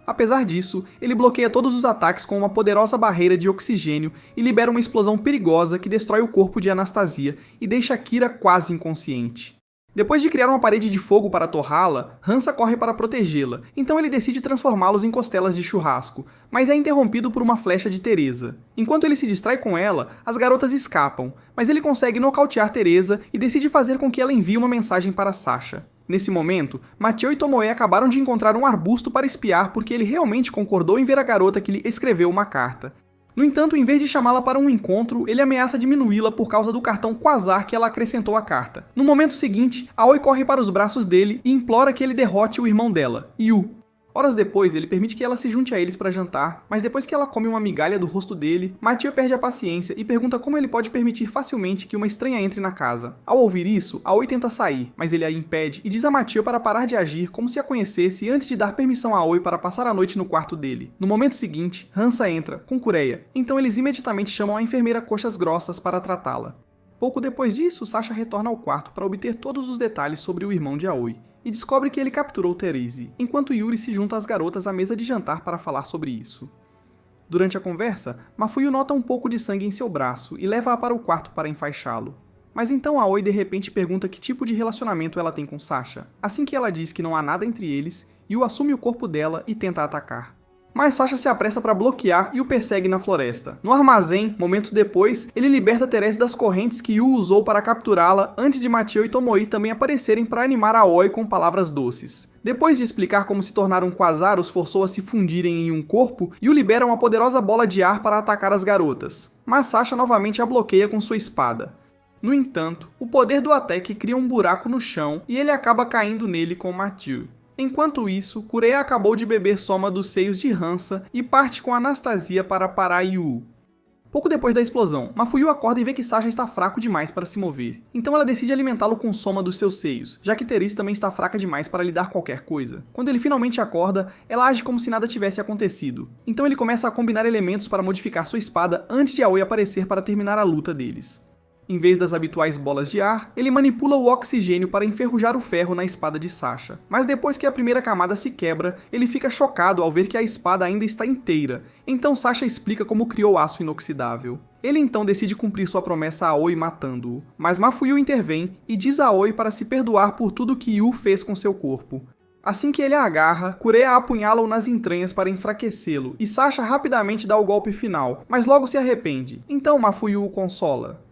Apesar disso, ele bloqueia todos os ataques com uma poderosa barreira de oxigênio e libera uma explosão perigosa que destrói o corpo de Anastasia e deixa Kira quase inconsciente. Depois de criar uma parede de fogo para torrá-la, Hansa corre para protegê-la, então ele decide transformá-los em costelas de churrasco, mas é interrompido por uma flecha de Teresa. Enquanto ele se distrai com ela, as garotas escapam, mas ele consegue nocautear Teresa e decide fazer com que ela envie uma mensagem para Sasha. Nesse momento, Mathieu e Tomoe acabaram de encontrar um arbusto para espiar porque ele realmente concordou em ver a garota que lhe escreveu uma carta. No entanto, em vez de chamá-la para um encontro, ele ameaça diminuí-la por causa do cartão Quasar que ela acrescentou à carta. No momento seguinte, Aoi corre para os braços dele e implora que ele derrote o irmão dela, Yu. Horas depois, ele permite que ela se junte a eles para jantar, mas depois que ela come uma migalha do rosto dele, Mathieu perde a paciência e pergunta como ele pode permitir facilmente que uma estranha entre na casa. Ao ouvir isso, Aoi tenta sair, mas ele a impede e diz a Mathieu para parar de agir como se a conhecesse antes de dar permissão a Aoi para passar a noite no quarto dele. No momento seguinte, Hansa entra, com Kureia, então eles imediatamente chamam a enfermeira Coxas Grossas para tratá-la. Pouco depois disso, Sasha retorna ao quarto para obter todos os detalhes sobre o irmão de Aoi, e descobre que ele capturou Therese, enquanto Yuri se junta às garotas à mesa de jantar para falar sobre isso. Durante a conversa, Mafuyu nota um pouco de sangue em seu braço e leva-a para o quarto para enfaixá-lo. Mas então Aoi de repente pergunta que tipo de relacionamento ela tem com Sasha. Assim que ela diz que não há nada entre eles, Yu assume o corpo dela e tenta atacar. Mas Sasha se apressa para bloquear e o persegue na floresta. No armazém, momentos depois, ele liberta Therese das correntes que Yu usou para capturá-la antes de Machio e Tomoe também aparecerem para animar Aoi com palavras doces. Depois de explicar como se tornar um quasar os forçou a se fundirem em um corpo, Yu libera uma poderosa bola de ar para atacar as garotas. Mas Sasha novamente a bloqueia com sua espada. No entanto, o poder do ataque cria um buraco no chão e ele acaba caindo nele com Machio. Enquanto isso, Kureha acabou de beber soma dos seios de Hansa e parte com Anastasia para parar Yu. Pouco depois da explosão, Mafuyu acorda e vê que Sasha está fraco demais para se mover. Então ela decide alimentá-lo com soma dos seus seios, já que Therese também está fraca demais para lhe dar qualquer coisa. Quando ele finalmente acorda, ela age como se nada tivesse acontecido. Então ele começa a combinar elementos para modificar sua espada antes de Aoi aparecer para terminar a luta deles. Em vez das habituais bolas de ar, ele manipula o oxigênio para enferrujar o ferro na espada de Sasha. Mas depois que a primeira camada se quebra, ele fica chocado ao ver que a espada ainda está inteira. Então Sasha explica como criou aço inoxidável. Ele então decide cumprir sua promessa a Aoi matando-o. Mas Mafuyu intervém e diz a Aoi para se perdoar por tudo que Yu fez com seu corpo. Assim que ele a agarra, Kureha apunhala-o nas entranhas para enfraquecê-lo, e Sasha rapidamente dá o golpe final, mas logo se arrepende. Então Mafuyu o consola.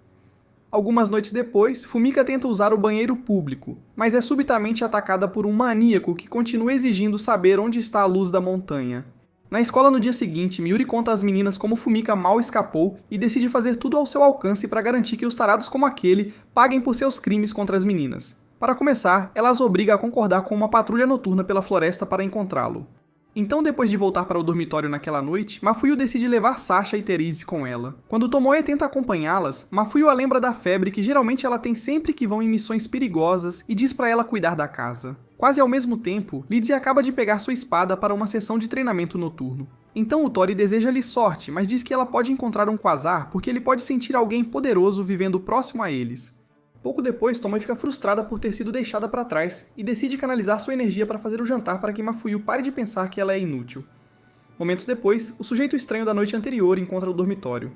Algumas noites depois, Fumika tenta usar o banheiro público, mas é subitamente atacada por um maníaco que continua exigindo saber onde está a luz da montanha. Na escola no dia seguinte, Miuri conta às meninas como Fumika mal escapou e decide fazer tudo ao seu alcance para garantir que os tarados como aquele paguem por seus crimes contra as meninas. Para começar, ela as obriga a concordar com uma patrulha noturna pela floresta para encontrá-lo. Então, depois de voltar para o dormitório naquela noite, Mafuyu decide levar Sasha e Therese com ela. Quando Tomoe tenta acompanhá-las, Mafuyu a lembra da febre que geralmente ela tem sempre que vão em missões perigosas e diz para ela cuidar da casa. Quase ao mesmo tempo, Lidze acaba de pegar sua espada para uma sessão de treinamento noturno. Então o Tori deseja-lhe sorte, mas diz que ela pode encontrar um quasar porque ele pode sentir alguém poderoso vivendo próximo a eles. Pouco depois, Tomoe fica frustrada por ter sido deixada para trás e decide canalizar sua energia para fazer o jantar para que Mafuyu pare de pensar que ela é inútil. Momentos depois, o sujeito estranho da noite anterior encontra o dormitório.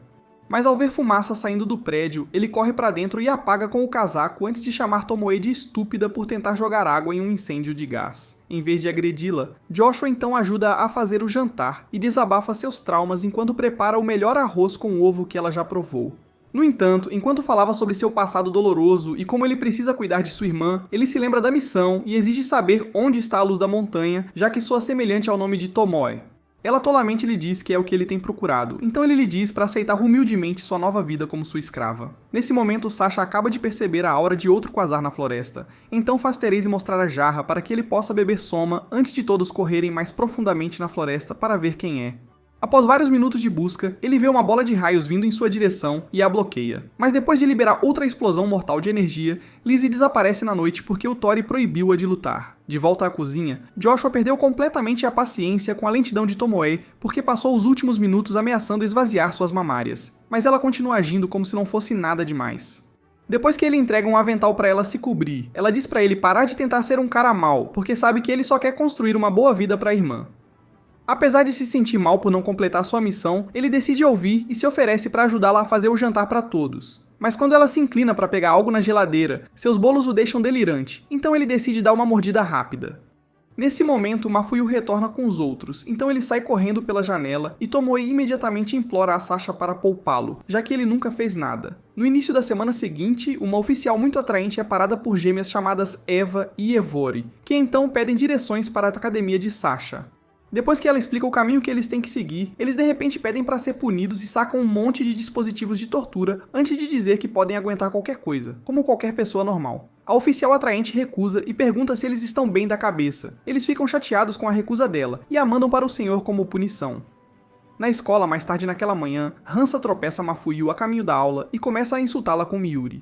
Mas ao ver fumaça saindo do prédio, ele corre para dentro e apaga com o casaco antes de chamar Tomoe de estúpida por tentar jogar água em um incêndio de gás. Em vez de agredi-la, Joshua então ajuda a fazer o jantar e desabafa seus traumas enquanto prepara o melhor arroz com ovo que ela já provou. No entanto, enquanto falava sobre seu passado doloroso e como ele precisa cuidar de sua irmã, ele se lembra da missão e exige saber onde está a luz da montanha, já que soa semelhante ao nome de Tomoe. Ela tolamente lhe diz que é o que ele tem procurado, então ele lhe diz para aceitar humildemente sua nova vida como sua escrava. Nesse momento, Sasha acaba de perceber a aura de outro quasar na floresta, então faz Therese mostrar a jarra para que ele possa beber soma antes de todos correrem mais profundamente na floresta para ver quem é. Após vários minutos de busca, ele vê uma bola de raios vindo em sua direção e a bloqueia. Mas depois de liberar outra explosão mortal de energia, Lizzie desaparece na noite porque o Tori proibiu-a de lutar. De volta à cozinha, Joshua perdeu completamente a paciência com a lentidão de Tomoe porque passou os últimos minutos ameaçando esvaziar suas mamárias. Mas ela continua agindo como se não fosse nada demais. Depois que ele entrega um avental para ela se cobrir, ela diz para ele parar de tentar ser um cara mau, porque sabe que ele só quer construir uma boa vida para a irmã. Apesar de se sentir mal por não completar sua missão, ele decide ouvir e se oferece para ajudá-la a fazer o jantar para todos. Mas quando ela se inclina para pegar algo na geladeira, seus bolos o deixam delirante, então ele decide dar uma mordida rápida. Nesse momento, Mafuyu retorna com os outros, então ele sai correndo pela janela e Tomoe imediatamente implora a Sasha para poupá-lo, já que ele nunca fez nada. No início da semana seguinte, uma oficial muito atraente é parada por gêmeas chamadas Eva e Evori, que então pedem direções para a academia de Sasha. Depois que ela explica o caminho que eles têm que seguir, eles de repente pedem para ser punidos e sacam um monte de dispositivos de tortura antes de dizer que podem aguentar qualquer coisa, como qualquer pessoa normal. A oficial atraente recusa e pergunta se eles estão bem da cabeça. Eles ficam chateados com a recusa dela e a mandam para o senhor como punição. Na escola, mais tarde naquela manhã, Hansa tropeça Mafuyu a caminho da aula e começa a insultá-la com Miuri.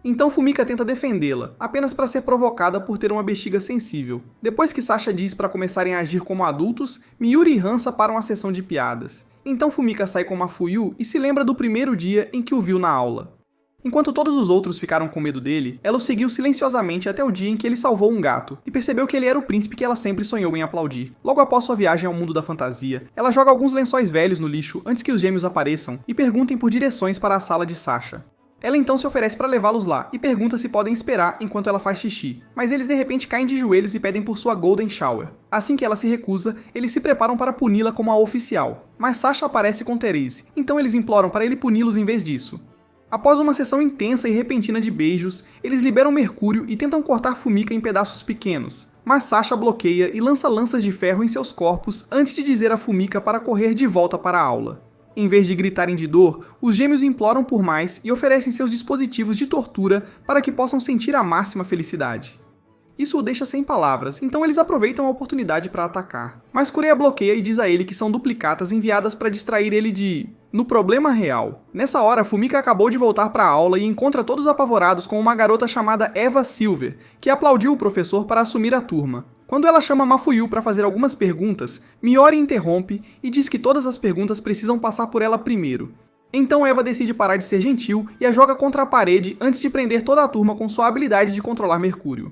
Então Fumika tenta defendê-la, apenas para ser provocada por ter uma bexiga sensível. Depois que Sasha diz para começarem a agir como adultos, Miuri e Hansa param a sessão de piadas. Então Fumika sai com Mafuyu e se lembra do primeiro dia em que o viu na aula. Enquanto todos os outros ficaram com medo dele, ela o seguiu silenciosamente até o dia em que ele salvou um gato, e percebeu que ele era o príncipe que ela sempre sonhou em aplaudir. Logo após sua viagem ao mundo da fantasia, ela joga alguns lençóis velhos no lixo antes que os gêmeos apareçam e perguntem por direções para a sala de Sasha. Ela então se oferece para levá-los lá e pergunta se podem esperar enquanto ela faz xixi, mas eles de repente caem de joelhos e pedem por sua Golden Shower. Assim que ela se recusa, eles se preparam para puni-la como a oficial, mas Sasha aparece com Therese, então eles imploram para ele puni-los em vez disso. Após uma sessão intensa e repentina de beijos, eles liberam Mercúrio e tentam cortar Fumika em pedaços pequenos, mas Sasha bloqueia e lança lanças de ferro em seus corpos antes de dizer a Fumika para correr de volta para a aula. Em vez de gritarem de dor, os gêmeos imploram por mais e oferecem seus dispositivos de tortura para que possam sentir a máxima felicidade. Isso o deixa sem palavras, então eles aproveitam a oportunidade para atacar. Mas Kureha bloqueia e diz a ele que são duplicatas enviadas para distrair ele no problema real. Nessa hora, Fumika acabou de voltar para a aula e encontra todos apavorados com uma garota chamada Eva Silver, que aplaudiu o professor para assumir a turma. Quando ela chama Mafuyu para fazer algumas perguntas, Miori interrompe e diz que todas as perguntas precisam passar por ela primeiro. Então Eva decide parar de ser gentil e a joga contra a parede antes de prender toda a turma com sua habilidade de controlar Mercúrio.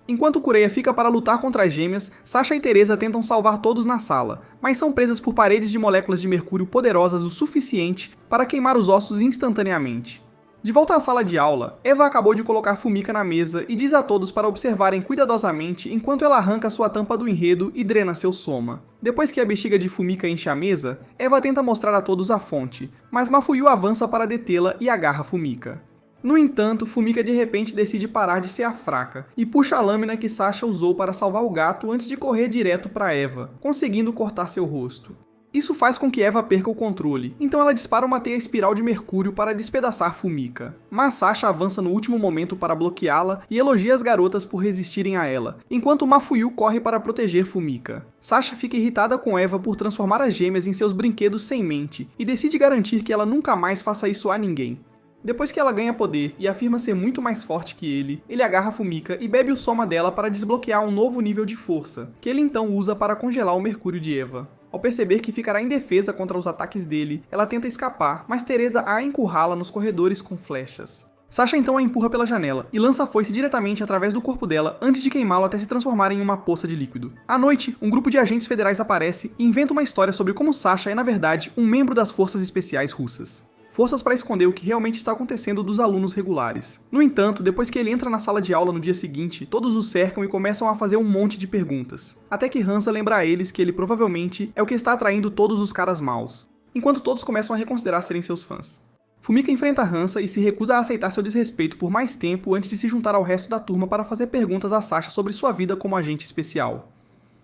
Enquanto Kureha fica para lutar contra as gêmeas, Sasha e Teresa tentam salvar todos na sala, mas são presas por paredes de moléculas de mercúrio poderosas o suficiente para queimar os ossos instantaneamente. De volta à sala de aula, Eva acabou de colocar Fumika na mesa e diz a todos para observarem cuidadosamente enquanto ela arranca sua tampa do enredo e drena seu soma. Depois que a bexiga de Fumika enche a mesa, Eva tenta mostrar a todos a fonte, mas Mafuyu avança para detê-la e agarra Fumika. No entanto, Fumika de repente decide parar de ser a fraca, e puxa a lâmina que Sasha usou para salvar o gato antes de correr direto para Eva, conseguindo cortar seu rosto. Isso faz com que Eva perca o controle, então ela dispara uma teia espiral de mercúrio para despedaçar Fumika. Mas Sasha avança no último momento para bloqueá-la e elogia as garotas por resistirem a ela, enquanto Mafuyu corre para proteger Fumika. Sasha fica irritada com Eva por transformar as gêmeas em seus brinquedos sem mente, e decide garantir que ela nunca mais faça isso a ninguém. Depois que ela ganha poder e afirma ser muito mais forte que ele agarra Fumika e bebe o soma dela para desbloquear um novo nível de força, que ele então usa para congelar o Mercúrio de Eva. Ao perceber que ficará indefesa contra os ataques dele, ela tenta escapar, mas Teresa a encurrala nos corredores com flechas. Sasha então a empurra pela janela e lança a foice diretamente através do corpo dela antes de queimá-lo até se transformar em uma poça de líquido. À noite, um grupo de agentes federais aparece e inventa uma história sobre como Sasha é na verdade um membro das forças especiais russas. Forças para esconder o que realmente está acontecendo dos alunos regulares. No entanto, depois que ele entra na sala de aula no dia seguinte, todos o cercam e começam a fazer um monte de perguntas. Até que Hansa lembra a eles que ele provavelmente é o que está atraindo todos os caras maus, enquanto todos começam a reconsiderar serem seus fãs. Fumika enfrenta Hansa e se recusa a aceitar seu desrespeito por mais tempo antes de se juntar ao resto da turma para fazer perguntas a Sasha sobre sua vida como agente especial.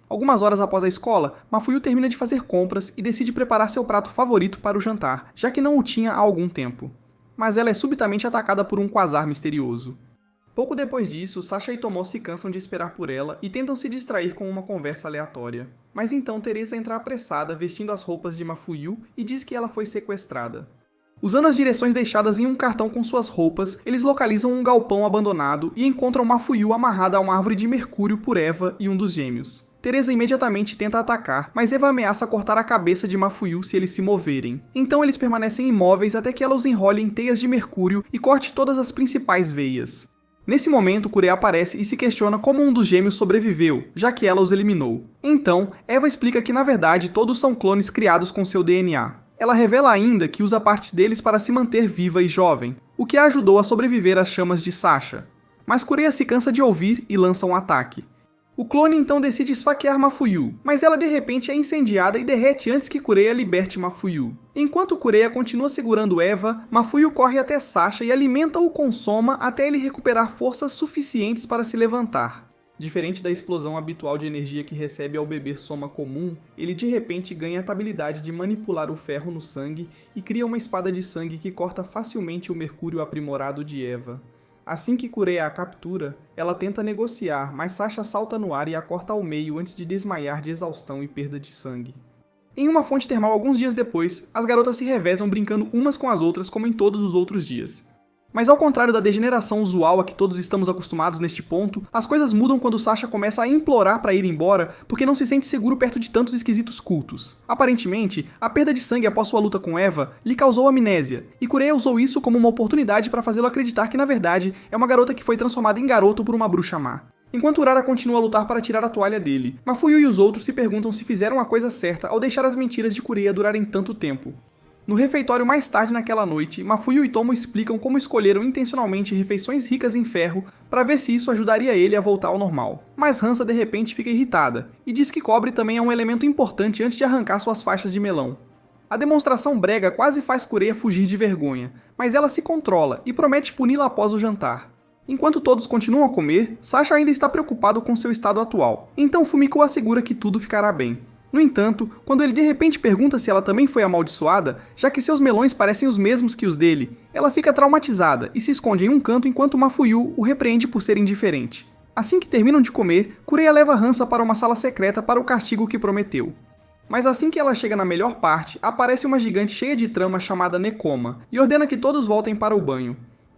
Algumas horas após a escola, Mafuyu termina de fazer compras e decide preparar seu prato favorito para o jantar, já que não o tinha há algum tempo. Mas ela é subitamente atacada por um quasar misterioso. Pouco depois disso, Sasha e Tomo se cansam de esperar por ela e tentam se distrair com uma conversa aleatória. Mas então Teresa entra apressada vestindo as roupas de Mafuyu e diz que ela foi sequestrada. Usando as direções deixadas em um cartão com suas roupas, eles localizam um galpão abandonado e encontram Mafuyu amarrada a uma árvore de mercúrio por Eva e um dos gêmeos. Teresa imediatamente tenta atacar, mas Eva ameaça cortar a cabeça de Mafuyu se eles se moverem. Então eles permanecem imóveis até que ela os enrole em teias de mercúrio e corte todas as principais veias. Nesse momento, Kureha aparece e se questiona como um dos gêmeos sobreviveu, já que ela os eliminou. Então, Eva explica que na verdade todos são clones criados com seu DNA. Ela revela ainda que usa partes deles para se manter viva e jovem, o que a ajudou a sobreviver às chamas de Sasha. Mas Kureha se cansa de ouvir e lança um ataque. O clone então decide esfaquear Mafuyu, mas ela de repente é incendiada e derrete antes que Kureha liberte Mafuyu. Enquanto Kureha continua segurando Eva, Mafuyu corre até Sasha e alimenta-o com soma até ele recuperar forças suficientes para se levantar. Diferente da explosão habitual de energia que recebe ao beber soma comum, ele de repente ganha a habilidade de manipular o ferro no sangue e cria uma espada de sangue que corta facilmente o mercúrio aprimorado de Eva. Assim que Kureha a captura, ela tenta negociar, mas Sasha salta no ar e a corta ao meio antes de desmaiar de exaustão e perda de sangue. Em uma fonte termal alguns dias depois, as garotas se revezam brincando umas com as outras como em todos os outros dias. Mas ao contrário da degeneração usual a que todos estamos acostumados neste ponto, as coisas mudam quando Sasha começa a implorar para ir embora porque não se sente seguro perto de tantos esquisitos cultos. Aparentemente, a perda de sangue após sua luta com Eva lhe causou amnésia, e Kureha usou isso como uma oportunidade para fazê-lo acreditar que na verdade é uma garota que foi transformada em garoto por uma bruxa má. Enquanto Urara continua a lutar para tirar a toalha dele, Mafuyu e os outros se perguntam se fizeram a coisa certa ao deixar as mentiras de Kureha durarem tanto tempo. No refeitório mais tarde naquela noite, Mafuyu e Tomo explicam como escolheram intencionalmente refeições ricas em ferro para ver se isso ajudaria ele a voltar ao normal. Mas Hansa de repente fica irritada e diz que cobre também é um elemento importante antes de arrancar suas faixas de melão. A demonstração brega quase faz Kureha fugir de vergonha, mas ela se controla e promete puni-la após o jantar. Enquanto todos continuam a comer, Sasha ainda está preocupado com seu estado atual, então Fumiko assegura que tudo ficará bem. No entanto, quando ele de repente pergunta se ela também foi amaldiçoada, já que seus melões parecem os mesmos que os dele, ela fica traumatizada e se esconde em um canto enquanto Mafuyu o repreende por ser indiferente. Assim que terminam de comer, Kureha leva Hansa para uma sala secreta para o castigo que prometeu. Mas assim que ela chega na melhor parte, aparece uma gigante cheia de trama chamada Nekoma e ordena que todos voltem para o banho.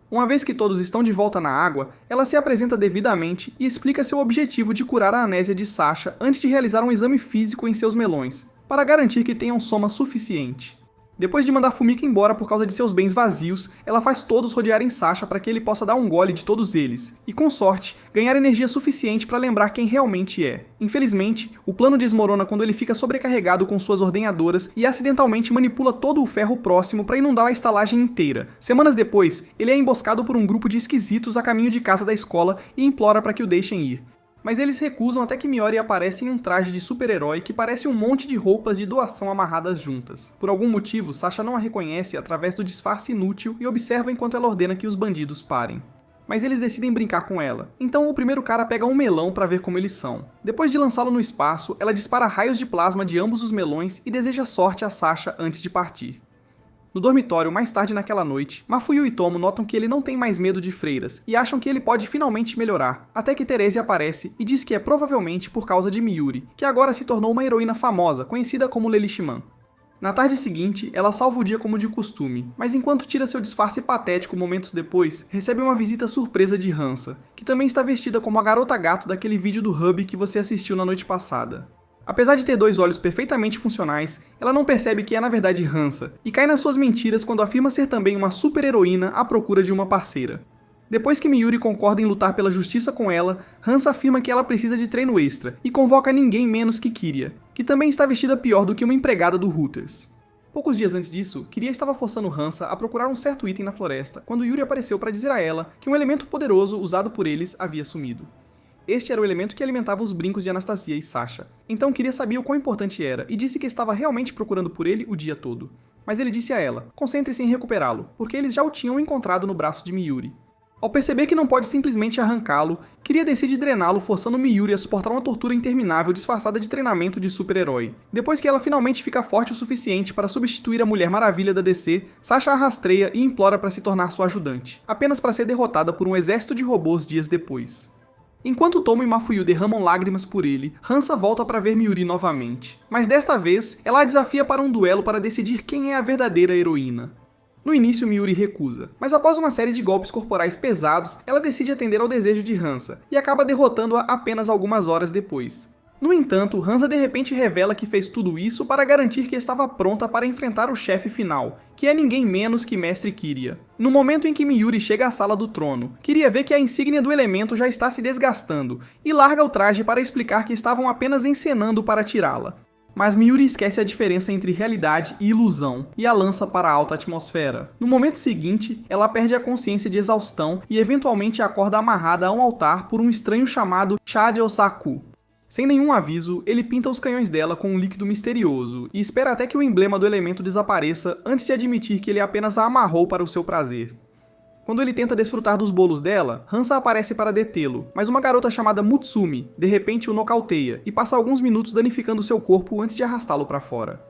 Uma vez que todos estão de volta na água, ela se apresenta devidamente e explica seu objetivo de curar a amnésia de Sasha antes de realizar um exame físico em seus melões, para garantir que tenham soma suficiente. Depois de mandar Fumiko embora por causa de seus bens vazios, ela faz todos rodearem Sasha para que ele possa dar um gole de todos eles, e com sorte, ganhar energia suficiente para lembrar quem realmente é. Infelizmente, o plano desmorona quando ele fica sobrecarregado com suas ordenhadoras e acidentalmente manipula todo o ferro próximo para inundar a estalagem inteira. Semanas depois, ele é emboscado por um grupo de esquisitos a caminho de casa da escola e implora para que o deixem ir. Mas eles recusam até que Miori aparece em um traje de super-herói que parece um monte de roupas de doação amarradas juntas. Por algum motivo, Sasha não a reconhece através do disfarce inútil e observa enquanto ela ordena que os bandidos parem. Mas eles decidem brincar com ela, então o primeiro cara pega um melão para ver como eles são. Depois de lançá-lo no espaço, ela dispara raios de plasma de ambos os melões e deseja sorte a Sasha antes de partir. No dormitório, mais tarde naquela noite, Mafuyu e Tomo notam que ele não tem mais medo de freiras e acham que ele pode finalmente melhorar, até que Therese aparece e diz que é provavelmente por causa de Miyuri, que agora se tornou uma heroína famosa, conhecida como Lelishiman. Na tarde seguinte, ela salva o dia como de costume, mas enquanto tira seu disfarce patético momentos depois, recebe uma visita surpresa de Hansa, que também está vestida como a garota gato daquele vídeo do Hub que você assistiu na noite passada. Apesar de ter dois olhos perfeitamente funcionais, ela não percebe que é na verdade Hansa, e cai nas suas mentiras quando afirma ser também uma super-heroína à procura de uma parceira. Depois que Miyuri concorda em lutar pela justiça com ela, Hansa afirma que ela precisa de treino extra, e convoca ninguém menos que Kiria, que também está vestida pior do que uma empregada do Hooters. Poucos dias antes disso, Kiria estava forçando Hansa a procurar um certo item na floresta, quando Yuri apareceu para dizer a ela que um elemento poderoso usado por eles havia sumido. Este era o elemento que alimentava os brincos de Anastasia e Sasha. Então Kiria sabia o quão importante era e disse que estava realmente procurando por ele o dia todo. Mas ele disse a ela, concentre-se em recuperá-lo, porque eles já o tinham encontrado no braço de Miyuri. Ao perceber que não pode simplesmente arrancá-lo, Kiria decide drená-lo, forçando Miyuri a suportar uma tortura interminável disfarçada de treinamento de super-herói. Depois que ela finalmente fica forte o suficiente para substituir a Mulher Maravilha da DC, Sasha a rastreia e implora para se tornar sua ajudante, apenas para ser derrotada por um exército de robôs dias depois. Enquanto Tomo e Mafuyu derramam lágrimas por ele, Hansa volta para ver Miyuri novamente. Mas desta vez, ela a desafia para um duelo para decidir quem é a verdadeira heroína. No início, Miyuri recusa, mas após uma série de golpes corporais pesados, ela decide atender ao desejo de Hansa, e acaba derrotando-a apenas algumas horas depois. No entanto, Hansa de repente revela que fez tudo isso para garantir que estava pronta para enfrentar o chefe final, que é ninguém menos que Mestre Kiria. No momento em que Miyuri chega à sala do trono, Kiria vê que a insígnia do elemento já está se desgastando, e larga o traje para explicar que estavam apenas encenando para tirá-la. Mas Miyuri esquece a diferença entre realidade e ilusão, e a lança para a alta atmosfera. No momento seguinte, ela perde a consciência de exaustão e eventualmente acorda amarrada a um altar por um estranho chamado Chade-Osaku. Sem nenhum aviso, ele pinta os canhões dela com um líquido misterioso e espera até que o emblema do elemento desapareça antes de admitir que ele apenas a amarrou para o seu prazer. Quando ele tenta desfrutar dos bolos dela, Hansa aparece para detê-lo, mas uma garota chamada Mutsumi de repente o nocauteia e passa alguns minutos danificando seu corpo antes de arrastá-lo para fora.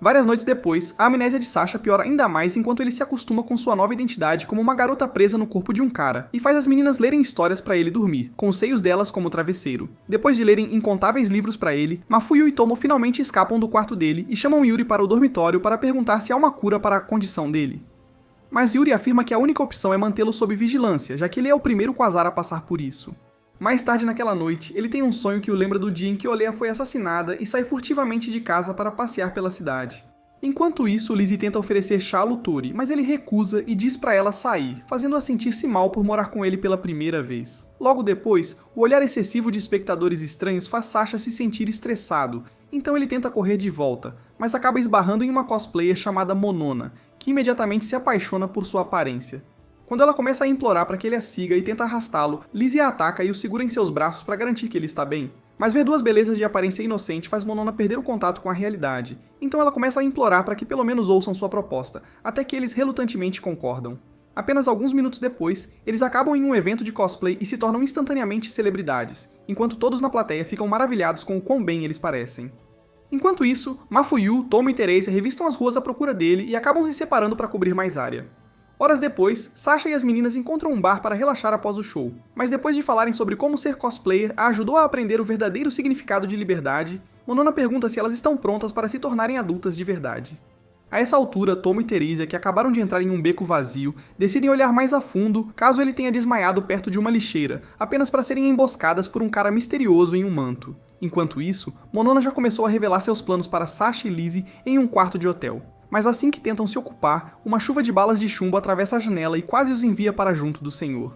Várias noites depois, a amnésia de Sasha piora ainda mais enquanto ele se acostuma com sua nova identidade como uma garota presa no corpo de um cara, e faz as meninas lerem histórias para ele dormir, com os seios delas como travesseiro. Depois de lerem incontáveis livros para ele, Mafuyu e Tomo finalmente escapam do quarto dele e chamam Yuri para o dormitório para perguntar se há uma cura para a condição dele. Mas Yuri afirma que a única opção é mantê-lo sob vigilância, já que ele é o primeiro Quasar a passar por isso. Mais tarde naquela noite, ele tem um sonho que o lembra do dia em que Olea foi assassinada e sai furtivamente de casa para passear pela cidade. Enquanto isso, Lizzie tenta oferecer chá a Lutori, mas ele recusa e diz para ela sair, fazendo-a sentir-se mal por morar com ele pela primeira vez. Logo depois, o olhar excessivo de espectadores estranhos faz Sasha se sentir estressado, então ele tenta correr de volta, mas acaba esbarrando em uma cosplayer chamada Monona, que imediatamente se apaixona por sua aparência. Quando ela começa a implorar para que ele a siga e tenta arrastá-lo, Lizzie a ataca e o segura em seus braços para garantir que ele está bem. Mas ver duas belezas de aparência inocente faz Monona perder o contato com a realidade, então ela começa a implorar para que pelo menos ouçam sua proposta, até que eles relutantemente concordam. Apenas alguns minutos depois, eles acabam em um evento de cosplay e se tornam instantaneamente celebridades, enquanto todos na plateia ficam maravilhados com o quão bem eles parecem. Enquanto isso, Mafuyu, Tomo e Teresia revistam as ruas à procura dele e acabam se separando para cobrir mais área. Horas depois, Sasha e as meninas encontram um bar para relaxar após o show, mas depois de falarem sobre como ser cosplayer a ajudou a aprender o verdadeiro significado de liberdade, Monona pergunta se elas estão prontas para se tornarem adultas de verdade. A essa altura, Tomo e Teresia, que acabaram de entrar em um beco vazio, decidem olhar mais a fundo caso ele tenha desmaiado perto de uma lixeira, apenas para serem emboscadas por um cara misterioso em um manto. Enquanto isso, Monona já começou a revelar seus planos para Sasha e Lizzie em um quarto de hotel. Mas assim que tentam se ocupar, uma chuva de balas de chumbo atravessa a janela e quase os envia para junto do Senhor.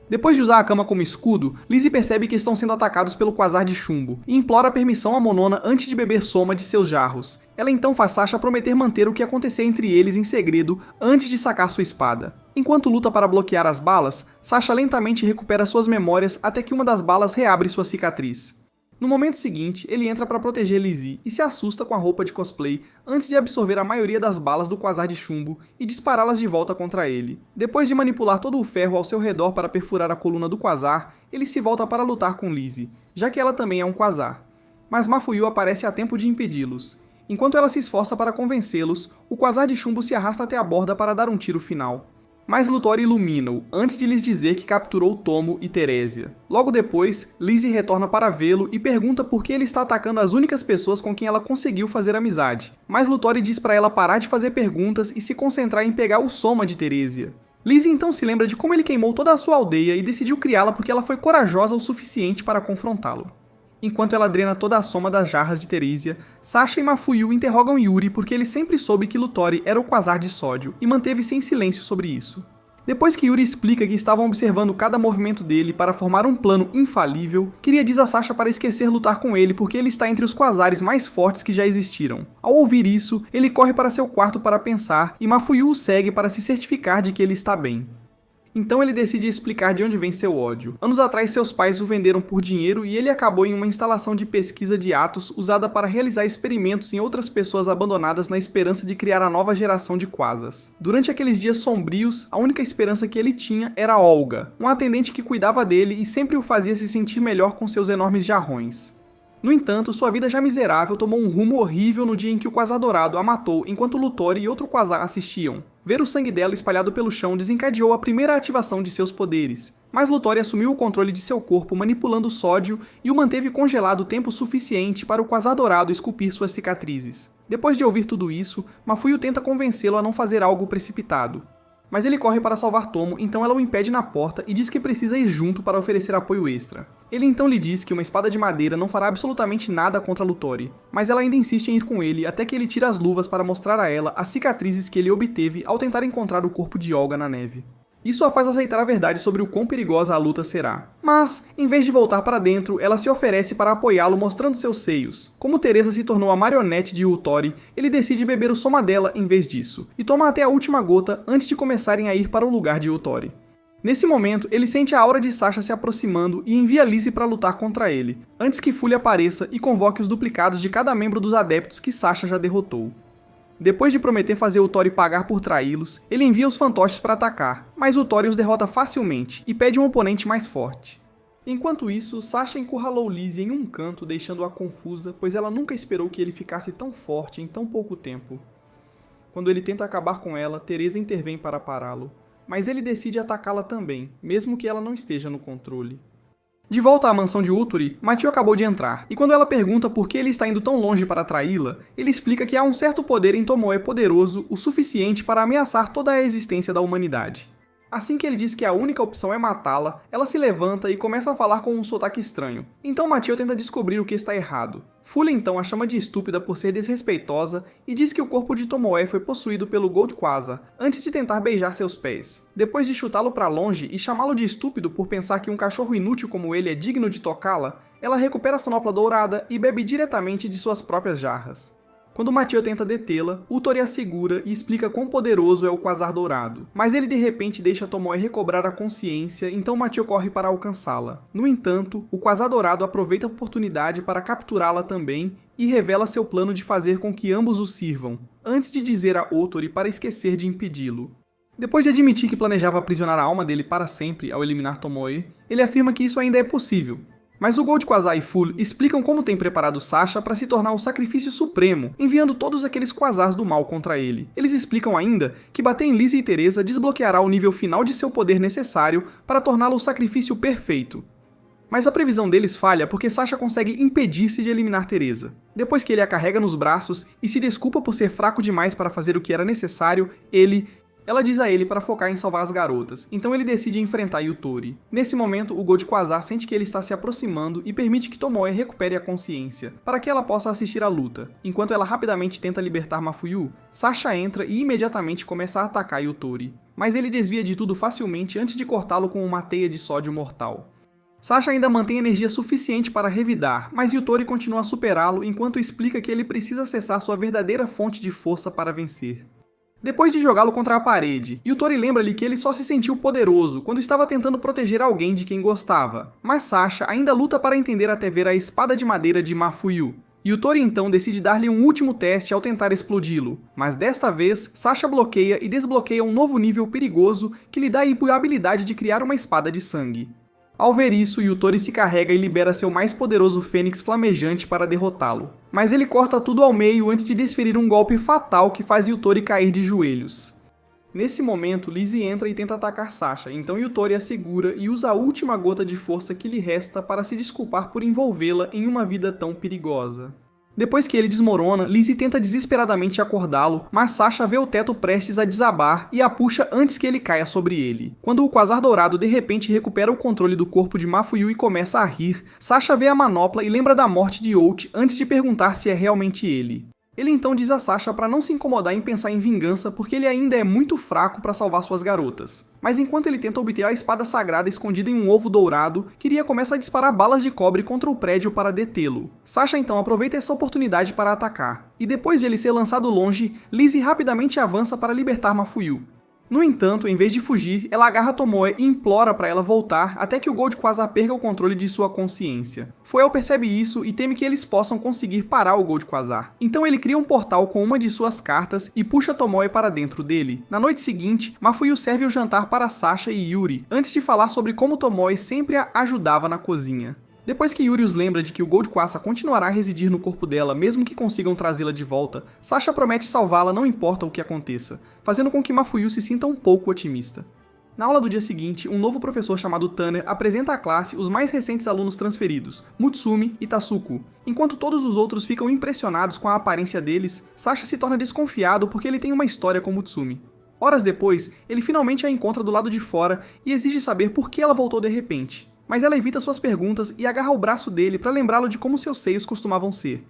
Depois de usar a cama como escudo, Lizzie percebe que estão sendo atacados pelo quasar de chumbo, e implora permissão a Monona antes de beber soma de seus jarros. Ela então faz Sasha prometer manter o que acontecer entre eles em segredo antes de sacar sua espada. Enquanto luta para bloquear as balas, Sasha lentamente recupera suas memórias até que uma das balas reabre sua cicatriz. No momento seguinte, ele entra para proteger Lizzie e se assusta com a roupa de cosplay antes de absorver a maioria das balas do quasar de chumbo e dispará-las de volta contra ele. Depois de manipular todo o ferro ao seu redor para perfurar a coluna do quasar, ele se volta para lutar com Lizzie, já que ela também é um quasar. Mas Mafuyu aparece a tempo de impedi-los. Enquanto ela se esforça para convencê-los, o quasar de chumbo se arrasta até a borda para dar um tiro final. Mas Luthor ilumina-o, antes de lhes dizer que capturou Tomo e Teresia. Logo depois, Lizzie retorna para vê-lo e pergunta por que ele está atacando as únicas pessoas com quem ela conseguiu fazer amizade. Mas Luthor diz para ela parar de fazer perguntas e se concentrar em pegar o soma de Teresia. Lizzie então se lembra de como ele queimou toda a sua aldeia e decidiu criá-la porque ela foi corajosa o suficiente para confrontá-lo. Enquanto ela drena toda a soma das jarras de Teresia, Sasha e Mafuyu interrogam Yuri porque ele sempre soube que Luthor era o quasar de sódio e manteve-se em silêncio sobre isso. Depois que Yuri explica que estavam observando cada movimento dele para formar um plano infalível, Kiria diz a Sasha para esquecer lutar com ele porque ele está entre os quasares mais fortes que já existiram. Ao ouvir isso, ele corre para seu quarto para pensar e Mafuyu o segue para se certificar de que ele está bem. Então ele decide explicar de onde vem seu ódio. Anos atrás seus pais o venderam por dinheiro e ele acabou em uma instalação de pesquisa de Atos usada para realizar experimentos em outras pessoas abandonadas na esperança de criar a nova geração de quasas. Durante aqueles dias sombrios, a única esperança que ele tinha era Olga, uma atendente que cuidava dele e sempre o fazia se sentir melhor com seus enormes jarrões. No entanto, sua vida já miserável tomou um rumo horrível no dia em que o Quasar Dourado a matou enquanto Luthor e outro Quasar assistiam. Ver o sangue dela espalhado pelo chão desencadeou a primeira ativação de seus poderes, mas Luthor assumiu o controle de seu corpo manipulando o sódio e o manteve congelado o tempo suficiente para o Quasar Dourado esculpir suas cicatrizes. Depois de ouvir tudo isso, Mafuyu tenta convencê-lo a não fazer algo precipitado. Mas ele corre para salvar Tomo, então ela o impede na porta e diz que precisa ir junto para oferecer apoio extra. Ele então lhe diz que uma espada de madeira não fará absolutamente nada contra Luthor, mas ela ainda insiste em ir com ele até que ele tira as luvas para mostrar a ela as cicatrizes que ele obteve ao tentar encontrar o corpo de Olga na neve. Isso a faz aceitar a verdade sobre o quão perigosa a luta será. Mas, em vez de voltar para dentro, ela se oferece para apoiá-lo mostrando seus seios. Como Teresa se tornou a marionete de Utori, ele decide beber o soma dela em vez disso, e toma até a última gota antes de começarem a ir para o lugar de Utori. Nesse momento, ele sente a aura de Sasha se aproximando e envia Lizzie para lutar contra ele, antes que Fully apareça e convoque os duplicados de cada membro dos adeptos que Sasha já derrotou. Depois de prometer fazer o Tori pagar por traí-los, ele envia os fantoches para atacar, mas o Tori os derrota facilmente e pede um oponente mais forte. Enquanto isso, Sasha encurralou Lizzie em um canto, deixando-a confusa, pois ela nunca esperou que ele ficasse tão forte em tão pouco tempo. Quando ele tenta acabar com ela, Teresa intervém para pará-lo, mas ele decide atacá-la também, mesmo que ela não esteja no controle. De volta à mansão de Utori, Mathieu acabou de entrar, e quando ela pergunta por que ele está indo tão longe para traí-la, ele explica que há um certo poder em Tomoe poderoso o suficiente para ameaçar toda a existência da humanidade. Assim que ele diz que a única opção é matá-la, ela se levanta e começa a falar com um sotaque estranho. Então Machio tenta descobrir o que está errado. Full então a chama de estúpida por ser desrespeitosa e diz que o corpo de Tomoe foi possuído pelo Gold Quasar antes de tentar beijar seus pés. Depois de chutá-lo para longe e chamá-lo de estúpido por pensar que um cachorro inútil como ele é digno de tocá-la, ela recupera a sonopla dourada e bebe diretamente de suas próprias jarras. Quando Machio tenta detê-la, Utori a segura e explica quão poderoso é o Quasar Dourado, mas ele de repente deixa Tomoe recobrar a consciência, então Machio corre para alcançá-la. No entanto, o Quasar Dourado aproveita a oportunidade para capturá-la também e revela seu plano de fazer com que ambos o sirvam, antes de dizer a Utori para esquecer de impedi-lo. Depois de admitir que planejava aprisionar a alma dele para sempre ao eliminar Tomoe, ele afirma que isso ainda é possível. Mas o Gold Quasar e Full explicam como tem preparado Sasha para se tornar o sacrifício supremo, enviando todos aqueles Quasars do mal contra ele. Eles explicam ainda que bater em Lizzie e Teresa desbloqueará o nível final de seu poder necessário para torná-lo o sacrifício perfeito. Mas a previsão deles falha porque Sasha consegue impedir-se de eliminar Teresa. Depois que ele a carrega nos braços e se desculpa por ser fraco demais para fazer o que era necessário, ela diz a ele para focar em salvar as garotas, então ele decide enfrentar Yutori. Nesse momento, o Gold Quasar sente que ele está se aproximando e permite que Tomoe recupere a consciência, para que ela possa assistir à luta. Enquanto ela rapidamente tenta libertar Mafuyu, Sasha entra e imediatamente começa a atacar Yutori. Mas ele desvia de tudo facilmente antes de cortá-lo com uma teia de sódio mortal. Sasha ainda mantém energia suficiente para revidar, mas Yutori continua a superá-lo enquanto explica que ele precisa acessar sua verdadeira fonte de força para vencer. Depois de jogá-lo contra a parede, Yutori lembra-lhe que ele só se sentiu poderoso quando estava tentando proteger alguém de quem gostava. Mas Sasha ainda luta para entender até ver a espada de madeira de Mafuyu. Yutori então decide dar-lhe um último teste ao tentar explodi-lo, mas desta vez Sasha bloqueia e desbloqueia um novo nível perigoso que lhe dá a habilidade de criar uma espada de sangue. Ao ver isso, Yutori se carrega e libera seu mais poderoso fênix flamejante para derrotá-lo. Mas ele corta tudo ao meio antes de desferir um golpe fatal que faz Yutori cair de joelhos. Nesse momento, Lizzie entra e tenta atacar Sasha, então Yutori a segura e usa a última gota de força que lhe resta para se desculpar por envolvê-la em uma vida tão perigosa. Depois que ele desmorona, Lizzie tenta desesperadamente acordá-lo, mas Sasha vê o teto prestes a desabar e a puxa antes que ele caia sobre ele. Quando o Quasar Dourado de repente recupera o controle do corpo de Mafuyu e começa a rir, Sasha vê a manopla e lembra da morte de Out antes de perguntar se é realmente ele. Ele então diz a Sasha para não se incomodar em pensar em vingança porque ele ainda é muito fraco para salvar suas garotas. Mas enquanto ele tenta obter a espada sagrada escondida em um ovo dourado, Kiria começa a disparar balas de cobre contra o prédio para detê-lo. Sasha então aproveita essa oportunidade para atacar, e depois de ele ser lançado longe, Lizzie rapidamente avança para libertar Mafuyu. No entanto, em vez de fugir, ela agarra Tomoe e implora para ela voltar até que o Gold Quasar perca o controle de sua consciência. Foel percebe isso e teme que eles possam conseguir parar o Gold Quasar. Então ele cria um portal com uma de suas cartas e puxa Tomoe para dentro dele. Na noite seguinte, Mafuyu serve o jantar para Sasha e Yuri, antes de falar sobre como Tomoe sempre a ajudava na cozinha. Depois que Yuri os lembra de que o Gold Quasar continuará a residir no corpo dela mesmo que consigam trazê-la de volta, Sasha promete salvá-la não importa o que aconteça, fazendo com que Mafuyu se sinta um pouco otimista. Na aula do dia seguinte, um novo professor chamado Tanner apresenta à classe os mais recentes alunos transferidos, Mutsumi e Tasuku. Enquanto todos os outros ficam impressionados com a aparência deles, Sasha se torna desconfiado porque ele tem uma história com Mutsumi. Horas depois, ele finalmente a encontra do lado de fora e exige saber por que ela voltou de repente. Mas ela evita suas perguntas e agarra o braço dele para lembrá-lo de como seus seios costumavam ser.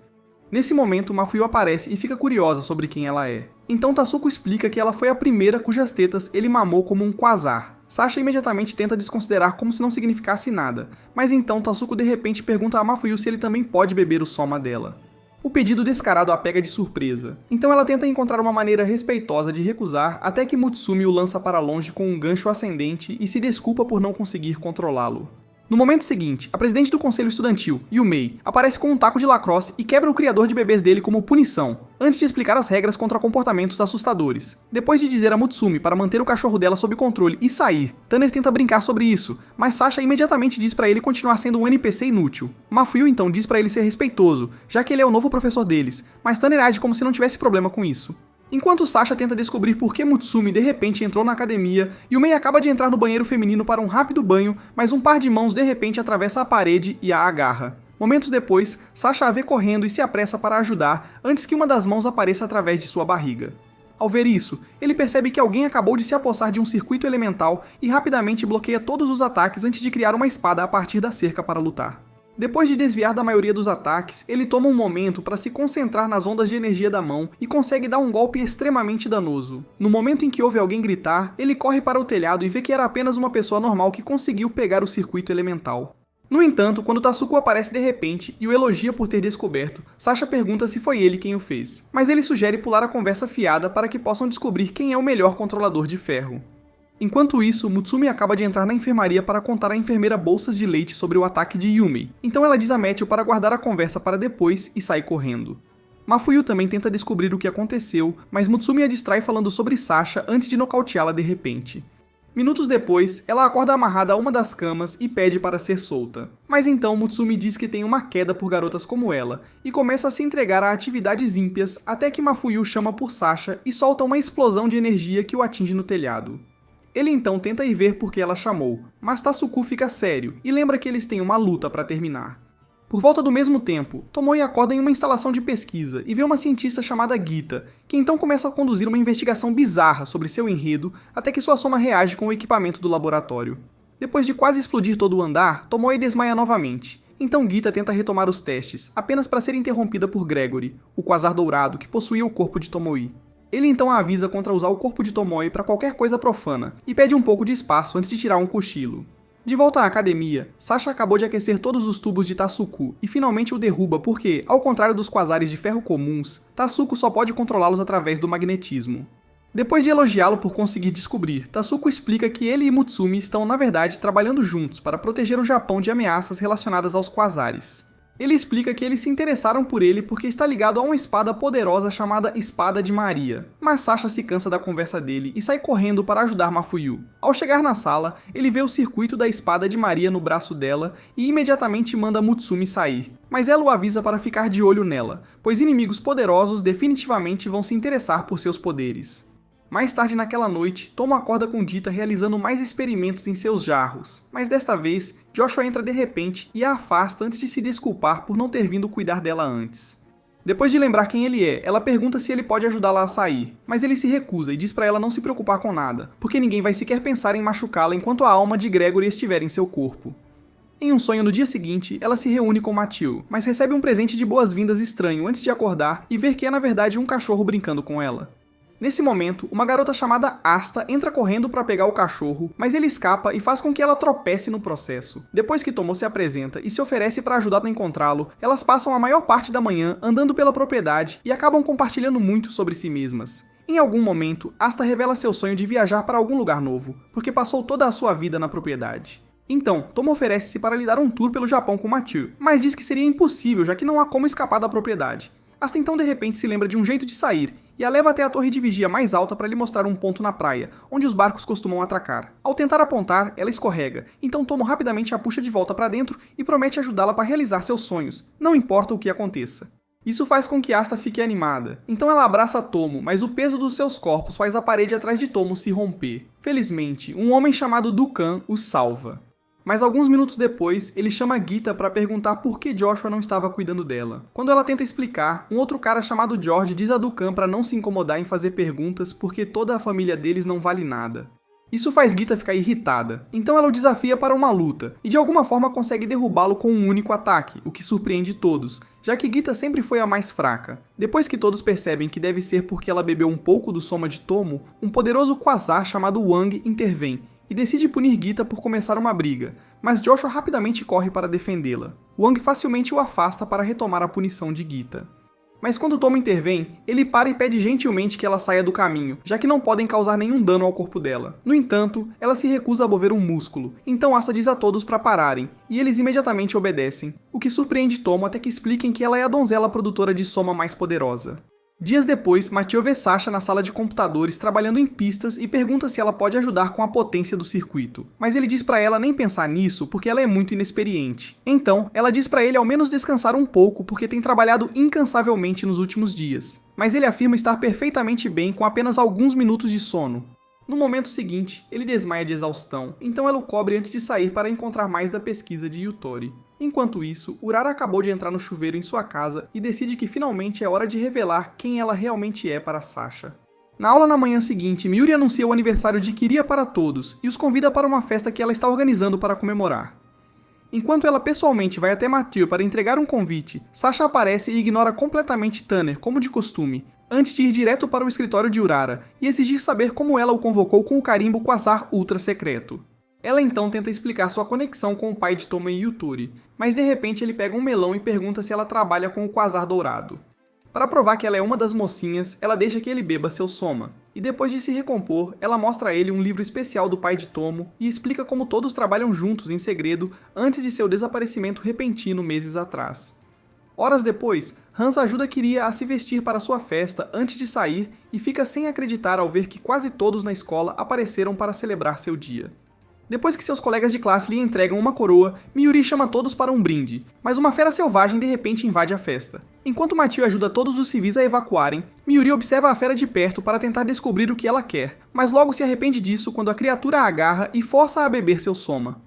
Nesse momento, Mafuyu aparece e fica curiosa sobre quem ela é. Então Tasuku explica que ela foi a primeira cujas tetas ele mamou como um quasar. Sasha imediatamente tenta desconsiderar como se não significasse nada, mas então Tasuku de repente pergunta a Mafuyu se ele também pode beber o soma dela. O pedido descarado a pega de surpresa, então ela tenta encontrar uma maneira respeitosa de recusar até que Mutsumi o lança para longe com um gancho ascendente e se desculpa por não conseguir controlá-lo. No momento seguinte, a presidente do conselho estudantil, Yumei, aparece com um taco de lacrosse e quebra o criador de bebês dele como punição, antes de explicar as regras contra comportamentos assustadores. Depois de dizer a Mutsumi para manter o cachorro dela sob controle e sair, Tanner tenta brincar sobre isso, mas Sasha imediatamente diz para ele continuar sendo um NPC inútil. Mafuyu então diz para ele ser respeitoso, já que ele é o novo professor deles, mas Tanner age como se não tivesse problema com isso. Enquanto Sasha tenta descobrir por que Mutsumi de repente entrou na academia, Yumei acaba de entrar no banheiro feminino para um rápido banho, mas um par de mãos de repente atravessa a parede e a agarra. Momentos depois, Sasha a vê correndo e se apressa para ajudar, antes que uma das mãos apareça através de sua barriga. Ao ver isso, ele percebe que alguém acabou de se apossar de um circuito elemental e rapidamente bloqueia todos os ataques antes de criar uma espada a partir da cerca para lutar. Depois de desviar da maioria dos ataques, ele toma um momento para se concentrar nas ondas de energia da mão e consegue dar um golpe extremamente danoso. No momento em que ouve alguém gritar, ele corre para o telhado e vê que era apenas uma pessoa normal que conseguiu pegar o circuito elemental. No entanto, quando Tasuku aparece de repente e o elogia por ter descoberto, Sasha pergunta se foi ele quem o fez, mas ele sugere pular a conversa fiada para que possam descobrir quem é o melhor controlador de ferro. Enquanto isso, Mutsumi acaba de entrar na enfermaria para contar à enfermeira bolsas de leite sobre o ataque de Yumei, então ela diz a Matthew para guardar a conversa para depois e sai correndo. Mafuyu também tenta descobrir o que aconteceu, mas Mutsumi a distrai falando sobre Sasha antes de nocauteá-la de repente. Minutos depois, ela acorda amarrada a uma das camas e pede para ser solta. Mas então Mutsumi diz que tem uma queda por garotas como ela, e começa a se entregar a atividades ímpias até que Mafuyu chama por Sasha e solta uma explosão de energia que o atinge no telhado. Ele então tenta ir ver por que ela chamou, mas Tasuku fica sério e lembra que eles têm uma luta para terminar. Por volta do mesmo tempo, Tomoe acorda em uma instalação de pesquisa e vê uma cientista chamada Gita, que então começa a conduzir uma investigação bizarra sobre seu enredo até que sua soma reage com o equipamento do laboratório. Depois de quase explodir todo o andar, Tomoe desmaia novamente. Então Gita tenta retomar os testes, apenas para ser interrompida por Gregory, o quasar dourado que possuía o corpo de Tomoe. Ele então a avisa contra usar o corpo de Tomoe para qualquer coisa profana, e pede um pouco de espaço antes de tirar um cochilo. De volta à academia, Sasha acabou de aquecer todos os tubos de Tasuku e finalmente o derruba porque, ao contrário dos quasares de ferro comuns, Tasuku só pode controlá-los através do magnetismo. Depois de elogiá-lo por conseguir descobrir, Tasuku explica que ele e Mutsumi estão na verdade trabalhando juntos para proteger o Japão de ameaças relacionadas aos quasares. Ele explica que eles se interessaram por ele porque está ligado a uma espada poderosa chamada Espada de Maria. Mas Sasha se cansa da conversa dele e sai correndo para ajudar Mafuyu. Ao chegar na sala, ele vê o circuito da Espada de Maria no braço dela e imediatamente manda Mutsumi sair. Mas ela o avisa para ficar de olho nela, pois inimigos poderosos definitivamente vão se interessar por seus poderes. Mais tarde naquela noite, Tomo acorda com Gita realizando mais experimentos em seus jarros, mas desta vez, Joshua entra de repente e a afasta antes de se desculpar por não ter vindo cuidar dela antes. Depois de lembrar quem ele é, ela pergunta se ele pode ajudá-la a sair, mas ele se recusa e diz para ela não se preocupar com nada, porque ninguém vai sequer pensar em machucá-la enquanto a alma de Gregory estiver em seu corpo. Em um sonho no dia seguinte, ela se reúne com Matthew, mas recebe um presente de boas-vindas estranho antes de acordar e ver que é na verdade um cachorro brincando com ela. Nesse momento, uma garota chamada Asta entra correndo para pegar o cachorro, mas ele escapa e faz com que ela tropece no processo. Depois que Tomo se apresenta e se oferece para ajudá-la a encontrá-lo, elas passam a maior parte da manhã andando pela propriedade e acabam compartilhando muito sobre si mesmas. Em algum momento, Asta revela seu sonho de viajar para algum lugar novo, porque passou toda a sua vida na propriedade. Então, Tomo oferece-se para lhe dar um tour pelo Japão com Matthew, mas diz que seria impossível já que não há como escapar da propriedade. Asta então de repente se lembra de um jeito de sair, e a leva até a torre de vigia mais alta para lhe mostrar um ponto na praia, onde os barcos costumam atracar. Ao tentar apontar, ela escorrega, então Tomo rapidamente a puxa de volta para dentro e promete ajudá-la para realizar seus sonhos, não importa o que aconteça. Isso faz com que Asta fique animada, então ela abraça Tomo, mas o peso dos seus corpos faz a parede atrás de Tomo se romper. Felizmente, um homem chamado Dukan os salva. Mas alguns minutos depois, ele chama Gita para perguntar por que Joshua não estava cuidando dela. Quando ela tenta explicar, um outro cara chamado George diz a Dukan para não se incomodar em fazer perguntas porque toda a família deles não vale nada. Isso faz Gita ficar irritada, então ela o desafia para uma luta, e de alguma forma consegue derrubá-lo com um único ataque, o que surpreende todos, já que Gita sempre foi a mais fraca. Depois que todos percebem que deve ser porque ela bebeu um pouco do soma de Tomo, um poderoso quasar chamado Wang intervém, e decide punir Gita por começar uma briga, mas Joshua rapidamente corre para defendê-la. Wang facilmente o afasta para retomar a punição de Gita. Mas quando Tomo intervém, ele para e pede gentilmente que ela saia do caminho, já que não podem causar nenhum dano ao corpo dela. No entanto, ela se recusa a mover um músculo, então Asta diz a todos para pararem, e eles imediatamente obedecem, o que surpreende Tomo até que expliquem que ela é a donzela produtora de soma mais poderosa. Dias depois, Matthew vê Sasha na sala de computadores trabalhando em pistas e pergunta se ela pode ajudar com a potência do circuito. Mas ele diz pra ela nem pensar nisso porque ela é muito inexperiente. Então, ela diz pra ele ao menos descansar um pouco porque tem trabalhado incansavelmente nos últimos dias. Mas ele afirma estar perfeitamente bem com apenas alguns minutos de sono. No momento seguinte, ele desmaia de exaustão, então ela o cobre antes de sair para encontrar mais da pesquisa de Yutori. Enquanto isso, Urara acabou de entrar no chuveiro em sua casa e decide que finalmente é hora de revelar quem ela realmente é para Sasha. Na aula na manhã seguinte, Miuri anuncia o aniversário de Kiria para todos e os convida para uma festa que ela está organizando para comemorar. Enquanto ela pessoalmente vai até Mathieu para entregar um convite, Sasha aparece e ignora completamente Tanner, como de costume, antes de ir direto para o escritório de Urara e exigir saber como ela o convocou com o carimbo Quasar Ultra secreto. Ela então tenta explicar sua conexão com o pai de Tomoe Yuturi, mas de repente ele pega um melão e pergunta se ela trabalha com o Quasar Dourado. Para provar que ela é uma das mocinhas, ela deixa que ele beba seu soma, e depois de se recompor, ela mostra a ele um livro especial do pai de Tomo e explica como todos trabalham juntos em segredo antes de seu desaparecimento repentino meses atrás. Horas depois, Hansa ajuda Kiria a se vestir para sua festa antes de sair e fica sem acreditar ao ver que quase todos na escola apareceram para celebrar seu dia. Depois que seus colegas de classe lhe entregam uma coroa, Miuri chama todos para um brinde, mas uma fera selvagem de repente invade a festa. Enquanto Mathieu ajuda todos os civis a evacuarem, Miuri observa a fera de perto para tentar descobrir o que ela quer, mas logo se arrepende disso quando a criatura a agarra e força-a a beber seu soma.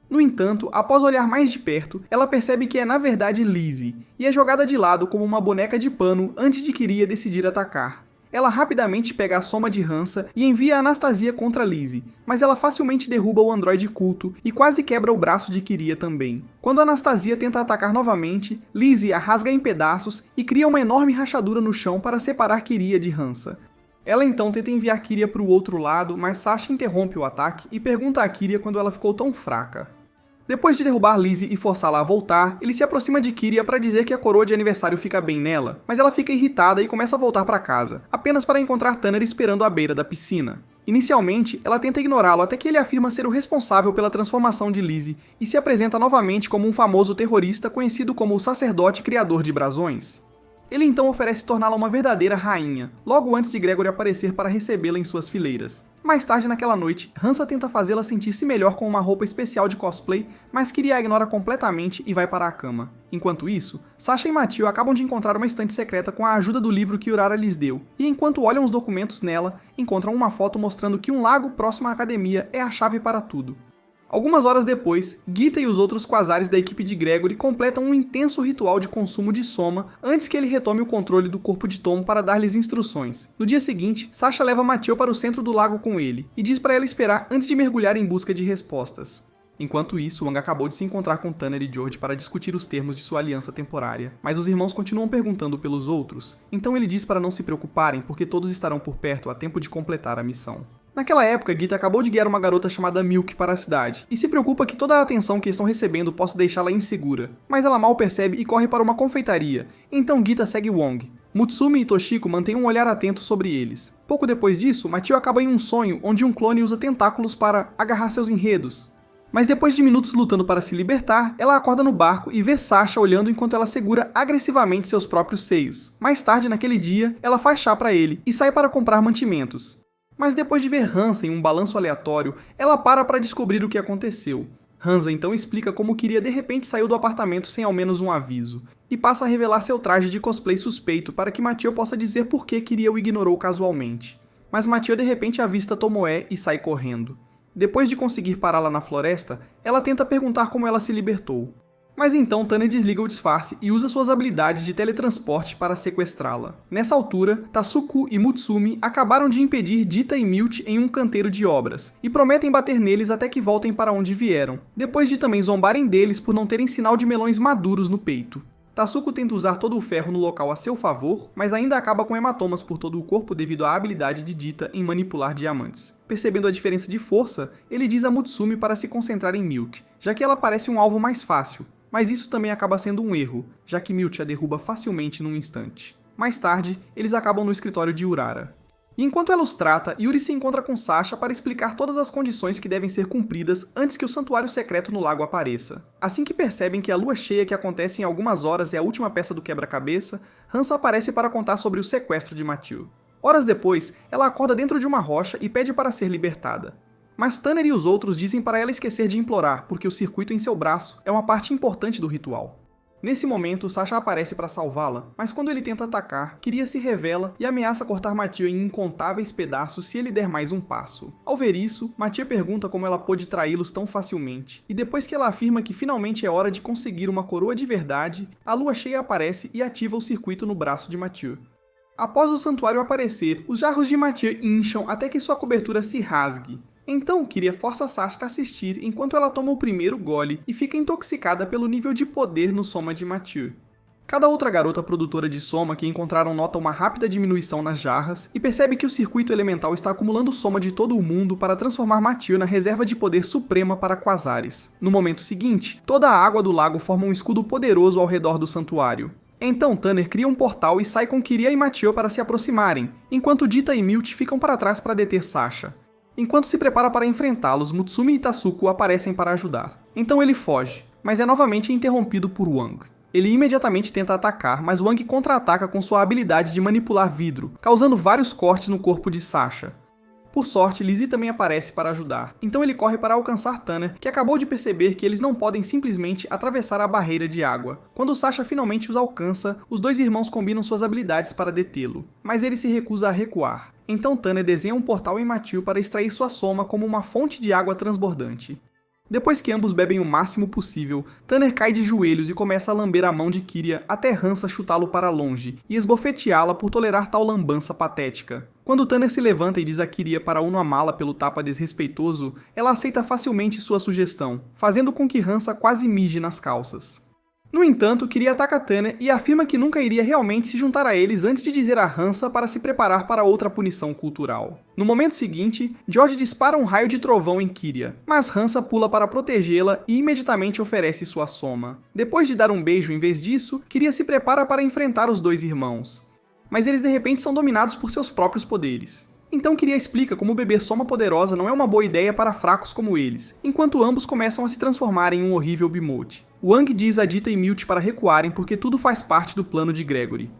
No entanto, após olhar mais de perto, ela percebe que é na verdade Lizzie, e é jogada de lado como uma boneca de pano antes de Kiria decidir atacar. Ela rapidamente pega a soma de Hansa e envia a Anastasia contra Lizzie, mas ela facilmente derruba o androide culto e quase quebra o braço de Kiria também. Quando Anastasia tenta atacar novamente, Lizzie a rasga em pedaços e cria uma enorme rachadura no chão para separar Kiria de Hansa. Ela então tenta enviar Kiria para o outro lado, mas Sasha interrompe o ataque e pergunta a Kiria quando ela ficou tão fraca. Depois de derrubar Lizzie e forçá-la a voltar, ele se aproxima de Kiria para dizer que a coroa de aniversário fica bem nela, mas ela fica irritada e começa a voltar para casa, apenas para encontrar Tanner esperando à beira da piscina. Inicialmente, ela tenta ignorá-lo até que ele afirma ser o responsável pela transformação de Lizzie e se apresenta novamente como um famoso terrorista conhecido como o sacerdote criador de brasões. Ele então oferece torná-la uma verdadeira rainha, logo antes de Gregory aparecer para recebê-la em suas fileiras. Mais tarde naquela noite, Hansa tenta fazê-la sentir-se melhor com uma roupa especial de cosplay, mas Kiria a ignora completamente e vai para a cama. Enquanto isso, Sasha e Mathieu acabam de encontrar uma estante secreta com a ajuda do livro que Urara lhes deu, e enquanto olham os documentos nela, encontram uma foto mostrando que um lago próximo à academia é a chave para tudo. Algumas horas depois, Gita e os outros quasares da equipe de Gregory completam um intenso ritual de consumo de soma antes que ele retome o controle do corpo de Tomo para dar-lhes instruções. No dia seguinte, Sasha leva Mathieu para o centro do lago com ele e diz para ela esperar antes de mergulhar em busca de respostas. Enquanto isso, Wang acabou de se encontrar com Tanner e George para discutir os termos de sua aliança temporária, mas os irmãos continuam perguntando pelos outros, então ele diz para não se preocuparem porque todos estarão por perto a tempo de completar a missão. Naquela época, Gita acabou de guiar uma garota chamada Milk para a cidade, e se preocupa que toda a atenção que estão recebendo possa deixá-la insegura, mas ela mal percebe e corre para uma confeitaria, então Gita segue Wong. Mutsumi e Toshiko mantêm um olhar atento sobre eles. Pouco depois disso, Mathieu acaba em um sonho onde um clone usa tentáculos para agarrar seus enredos. Mas depois de minutos lutando para se libertar, ela acorda no barco e vê Sasha olhando enquanto ela segura agressivamente seus próprios seios. Mais tarde naquele dia, ela faz chá para ele e sai para comprar mantimentos. Mas depois de ver Hansa em um balanço aleatório, ela para descobrir o que aconteceu. Hansa então explica como Kiria de repente saiu do apartamento sem ao menos um aviso, e passa a revelar seu traje de cosplay suspeito para que Mathieu possa dizer por que Kiria o ignorou casualmente. Mas Mathieu de repente avista Tomoe e sai correndo. Depois de conseguir pará-la na floresta, ela tenta perguntar como ela se libertou. Mas então Tanner desliga o disfarce e usa suas habilidades de teletransporte para sequestrá-la. Nessa altura, Tasuku e Mutsumi acabaram de impedir Dita e Milt em um canteiro de obras, e prometem bater neles até que voltem para onde vieram, depois de também zombarem deles por não terem sinal de melões maduros no peito. Tasuku tenta usar todo o ferro no local a seu favor, mas ainda acaba com hematomas por todo o corpo devido à habilidade de Dita em manipular diamantes. Percebendo a diferença de força, ele diz a Mutsumi para se concentrar em Milk, já que ela parece um alvo mais fácil. Mas isso também acaba sendo um erro, já que Milt a derruba facilmente num instante. Mais tarde, eles acabam no escritório de Urara. E enquanto ela os trata, Yuri se encontra com Sasha para explicar todas as condições que devem ser cumpridas antes que o santuário secreto no lago apareça. Assim que percebem que a lua cheia que acontece em algumas horas é a última peça do quebra-cabeça, Hansa aparece para contar sobre o sequestro de Mathieu. Horas depois, ela acorda dentro de uma rocha e pede para ser libertada. Mas Tanner e os outros dizem para ela esquecer de implorar, porque o circuito em seu braço é uma parte importante do ritual. Nesse momento, Sasha aparece para salvá-la, mas quando ele tenta atacar, Kiria se revela e ameaça cortar Mathieu em incontáveis pedaços se ele der mais um passo. Ao ver isso, Mathieu pergunta como ela pôde traí-los tão facilmente, e depois que ela afirma que finalmente é hora de conseguir uma coroa de verdade, a lua cheia aparece e ativa o circuito no braço de Mathieu. Após o santuário aparecer, os jarros de Mathieu incham até que sua cobertura se rasgue. Então, Kiria força Sasha a assistir enquanto ela toma o primeiro gole e fica intoxicada pelo nível de poder no soma de Mathieu. Cada outra garota produtora de soma que encontraram nota uma rápida diminuição nas jarras e percebe que o circuito elemental está acumulando soma de todo o mundo para transformar Mathieu na reserva de poder suprema para Quasares. No momento seguinte, toda a água do lago forma um escudo poderoso ao redor do santuário. Então Tanner cria um portal e sai com Kiria e Mathieu para se aproximarem, enquanto Dita e Milt ficam para trás para deter Sasha. Enquanto se prepara para enfrentá-los, Mutsumi e Tasuku aparecem para ajudar. Então ele foge, mas é novamente interrompido por Wang. Ele imediatamente tenta atacar, mas Wang contra-ataca com sua habilidade de manipular vidro, causando vários cortes no corpo de Sasha. Por sorte, Lizzie também aparece para ajudar, então ele corre para alcançar Tanner, que acabou de perceber que eles não podem simplesmente atravessar a barreira de água. Quando Sasha finalmente os alcança, os dois irmãos combinam suas habilidades para detê-lo, mas ele se recusa a recuar. Então Tanner desenha um portal em Mathieu para extrair sua soma como uma fonte de água transbordante. Depois que ambos bebem o máximo possível, Tanner cai de joelhos e começa a lamber a mão de Kiria até Hansa chutá-lo para longe e esbofeteá-la por tolerar tal lambança patética. Quando Tanner se levanta e diz a Kiria para amá-la pelo tapa desrespeitoso, ela aceita facilmente sua sugestão, fazendo com que Hansa quase mije nas calças. No entanto, Kiria ataca Tanner e afirma que nunca iria realmente se juntar a eles antes de dizer a Hansa para se preparar para outra punição cultural. No momento seguinte, George dispara um raio de trovão em Kiria, mas Hansa pula para protegê-la e imediatamente oferece sua soma. Depois de dar um beijo em vez disso, Kiria se prepara para enfrentar os dois irmãos. Mas eles de repente são dominados por seus próprios poderes. Então Kiria explica como beber soma poderosa não é uma boa ideia para fracos como eles, enquanto ambos começam a se transformar em um horrível Bimote. Wang diz a Dita e Milt para recuarem porque tudo faz parte do plano de Gregory.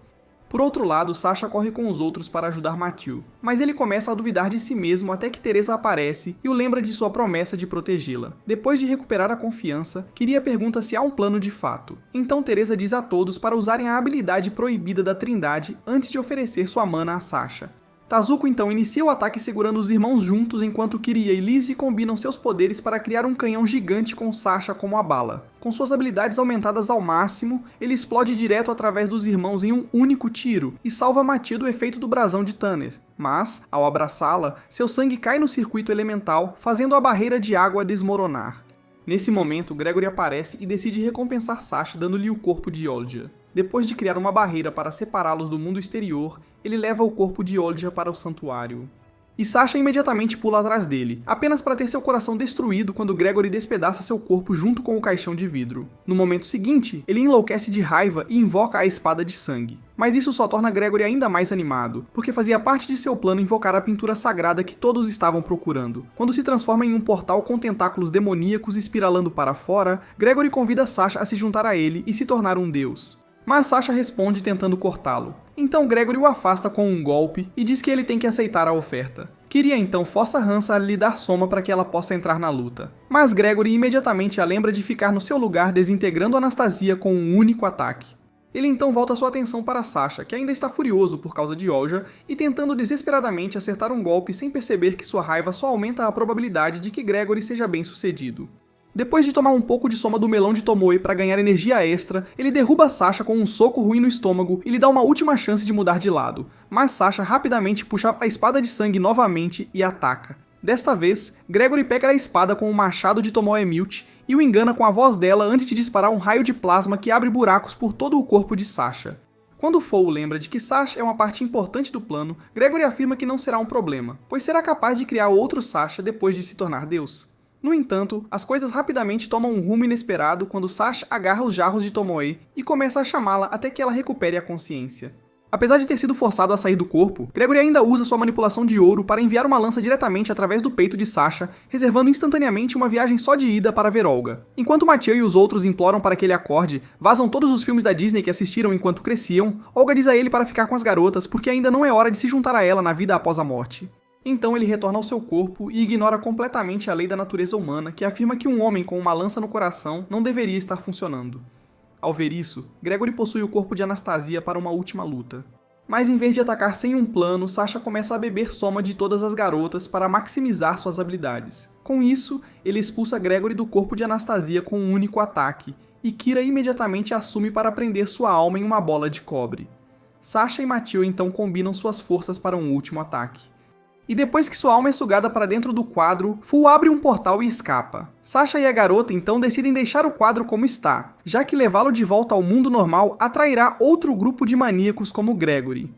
Por outro lado, Sasha corre com os outros para ajudar Mathieu, mas ele começa a duvidar de si mesmo até que Teresa aparece e o lembra de sua promessa de protegê-la. Depois de recuperar a confiança, Kiria pergunta se há um plano de fato. Então Teresa diz a todos para usarem a habilidade proibida da Trindade antes de oferecer sua mana a Sasha. Tasuku então inicia o ataque segurando os irmãos juntos enquanto Kiria e Lizzie combinam seus poderes para criar um canhão gigante com Sasha como a bala. Com suas habilidades aumentadas ao máximo, ele explode direto através dos irmãos em um único tiro e salva Mathieu do efeito do brasão de Tanner. Mas, ao abraçá-la, seu sangue cai no circuito elemental, fazendo a barreira de água desmoronar. Nesse momento, Gregory aparece e decide recompensar Sasha dando-lhe o corpo de Olja. Depois de criar uma barreira para separá-los do mundo exterior, ele leva o corpo de Olja para o santuário. E Sasha imediatamente pula atrás dele, apenas para ter seu coração destruído quando Gregory despedaça seu corpo junto com o caixão de vidro. No momento seguinte, ele enlouquece de raiva e invoca a espada de sangue. Mas isso só torna Gregory ainda mais animado, porque fazia parte de seu plano invocar a pintura sagrada que todos estavam procurando. Quando se transforma em um portal com tentáculos demoníacos espiralando para fora, Gregory convida Sasha a se juntar a ele e se tornar um deus. Mas Sasha responde tentando cortá-lo. Então Gregory o afasta com um golpe e diz que ele tem que aceitar a oferta. Kiria então força Hansa a lhe dar soma para que ela possa entrar na luta. Mas Gregory imediatamente a lembra de ficar no seu lugar desintegrando Anastasia com um único ataque. Ele então volta sua atenção para Sasha, que ainda está furioso por causa de Olja, e tentando desesperadamente acertar um golpe sem perceber que sua raiva só aumenta a probabilidade de que Gregory seja bem sucedido. Depois de tomar um pouco de soma do melão de Tomoe para ganhar energia extra, ele derruba Sasha com um soco ruim no estômago e lhe dá uma última chance de mudar de lado, mas Sasha rapidamente puxa a espada de sangue novamente e ataca. Desta vez, Gregory pega a espada com o machado de Tomoe Milt e o engana com a voz dela antes de disparar um raio de plasma que abre buracos por todo o corpo de Sasha. Quando Fou lembra de que Sasha é uma parte importante do plano, Gregory afirma que não será um problema, pois será capaz de criar outro Sasha depois de se tornar Deus. No entanto, as coisas rapidamente tomam um rumo inesperado quando Sasha agarra os jarros de Tomoe e começa a chamá-la até que ela recupere a consciência. Apesar de ter sido forçado a sair do corpo, Gregory ainda usa sua manipulação de ouro para enviar uma lança diretamente através do peito de Sasha, reservando instantaneamente uma viagem só de ida para ver Olga. Enquanto Mathieu e os outros imploram para que ele acorde, vazam todos os filmes da Disney que assistiram enquanto cresciam, Olga diz a ele para ficar com as garotas porque ainda não é hora de se juntar a ela na vida após a morte. Então ele retorna ao seu corpo e ignora completamente a lei da natureza humana que afirma que um homem com uma lança no coração não deveria estar funcionando. Ao ver isso, Gregory possui o corpo de Anastasia para uma última luta. Mas em vez de atacar sem um plano, Sasha começa a beber soma de todas as garotas para maximizar suas habilidades. Com isso, ele expulsa Gregory do corpo de Anastasia com um único ataque, e Kira imediatamente assume para prender sua alma em uma bola de cobre. Sasha e Mateo então combinam suas forças para um último ataque. E depois que sua alma é sugada para dentro do quadro, Fu abre um portal e escapa. Sasha e a garota então decidem deixar o quadro como está, já que levá-lo de volta ao mundo normal atrairá outro grupo de maníacos como Gregory.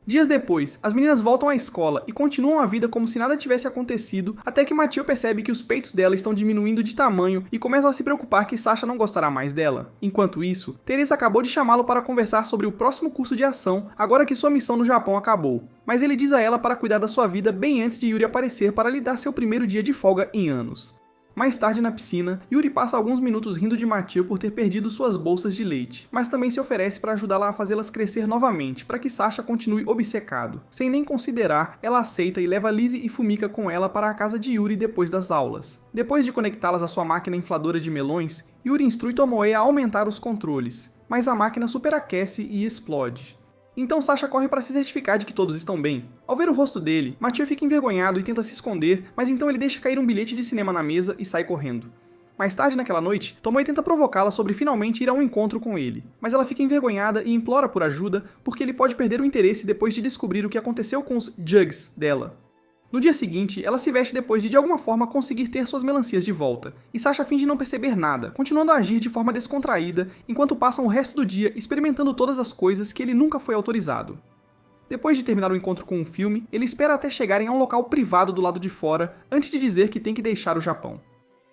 Dias depois, as meninas voltam à escola e continuam a vida como se nada tivesse acontecido, até que Mateo percebe que os peitos dela estão diminuindo de tamanho e começa a se preocupar que Sasha não gostará mais dela. Enquanto isso, Teresa acabou de chamá-lo para conversar sobre o próximo curso de ação, agora que sua missão no Japão acabou. Mas ele diz a ela para cuidar da sua vida bem antes de Yuri aparecer para lhe dar seu primeiro dia de folga em anos. Mais tarde na piscina, Yuri passa alguns minutos rindo de Mateo por ter perdido suas bolsas de leite, mas também se oferece para ajudá-la a fazê-las crescer novamente, para que Sasha continue obcecado. Sem nem considerar, ela aceita e leva Lizzie e Fumika com ela para a casa de Yuri depois das aulas. Depois de conectá-las à sua máquina infladora de melões, Yuri instrui Tomoe a aumentar os controles, mas a máquina superaquece e explode. Então Sasha corre para se certificar de que todos estão bem. Ao ver o rosto dele, Mateo fica envergonhado e tenta se esconder, mas então ele deixa cair um bilhete de cinema na mesa e sai correndo. Mais tarde naquela noite, Tomoe tenta provocá-la sobre finalmente ir a um encontro com ele, mas ela fica envergonhada e implora por ajuda porque ele pode perder o interesse depois de descobrir o que aconteceu com os jugs dela. No dia seguinte, ela se veste depois de alguma forma conseguir ter suas melancias de volta, e Sasha finge não perceber nada, continuando a agir de forma descontraída, enquanto passam o resto do dia experimentando todas as coisas que ele nunca foi autorizado. Depois de terminar o encontro com um filme, ele espera até chegarem a um local privado do lado de fora, antes de dizer que tem que deixar o Japão.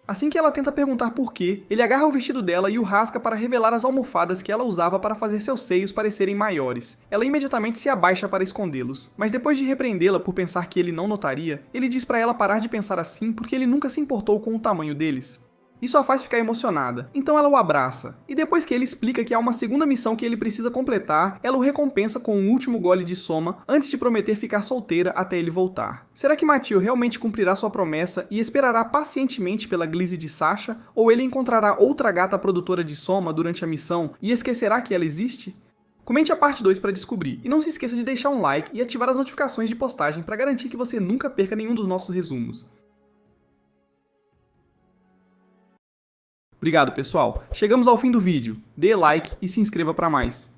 Assim que ela tenta perguntar por quê, ele agarra o vestido dela e o rasga para revelar as almofadas que ela usava para fazer seus seios parecerem maiores. Ela imediatamente se abaixa para escondê-los, mas depois de repreendê-la por pensar que ele não notaria, ele diz para ela parar de pensar assim porque ele nunca se importou com o tamanho deles. Isso a faz ficar emocionada, então ela o abraça, e depois que ele explica que há uma segunda missão que ele precisa completar, ela o recompensa com um último gole de soma antes de prometer ficar solteira até ele voltar. Será que Mateo realmente cumprirá sua promessa e esperará pacientemente pela Glizzy de Sasha, ou ele encontrará outra gata produtora de soma durante a missão e esquecerá que ela existe? Comente a parte 2 para descobrir, e não se esqueça de deixar um like e ativar as notificações de postagem para garantir que você nunca perca nenhum dos nossos resumos. Obrigado, pessoal. Chegamos ao fim do vídeo. Dê like e se inscreva para mais.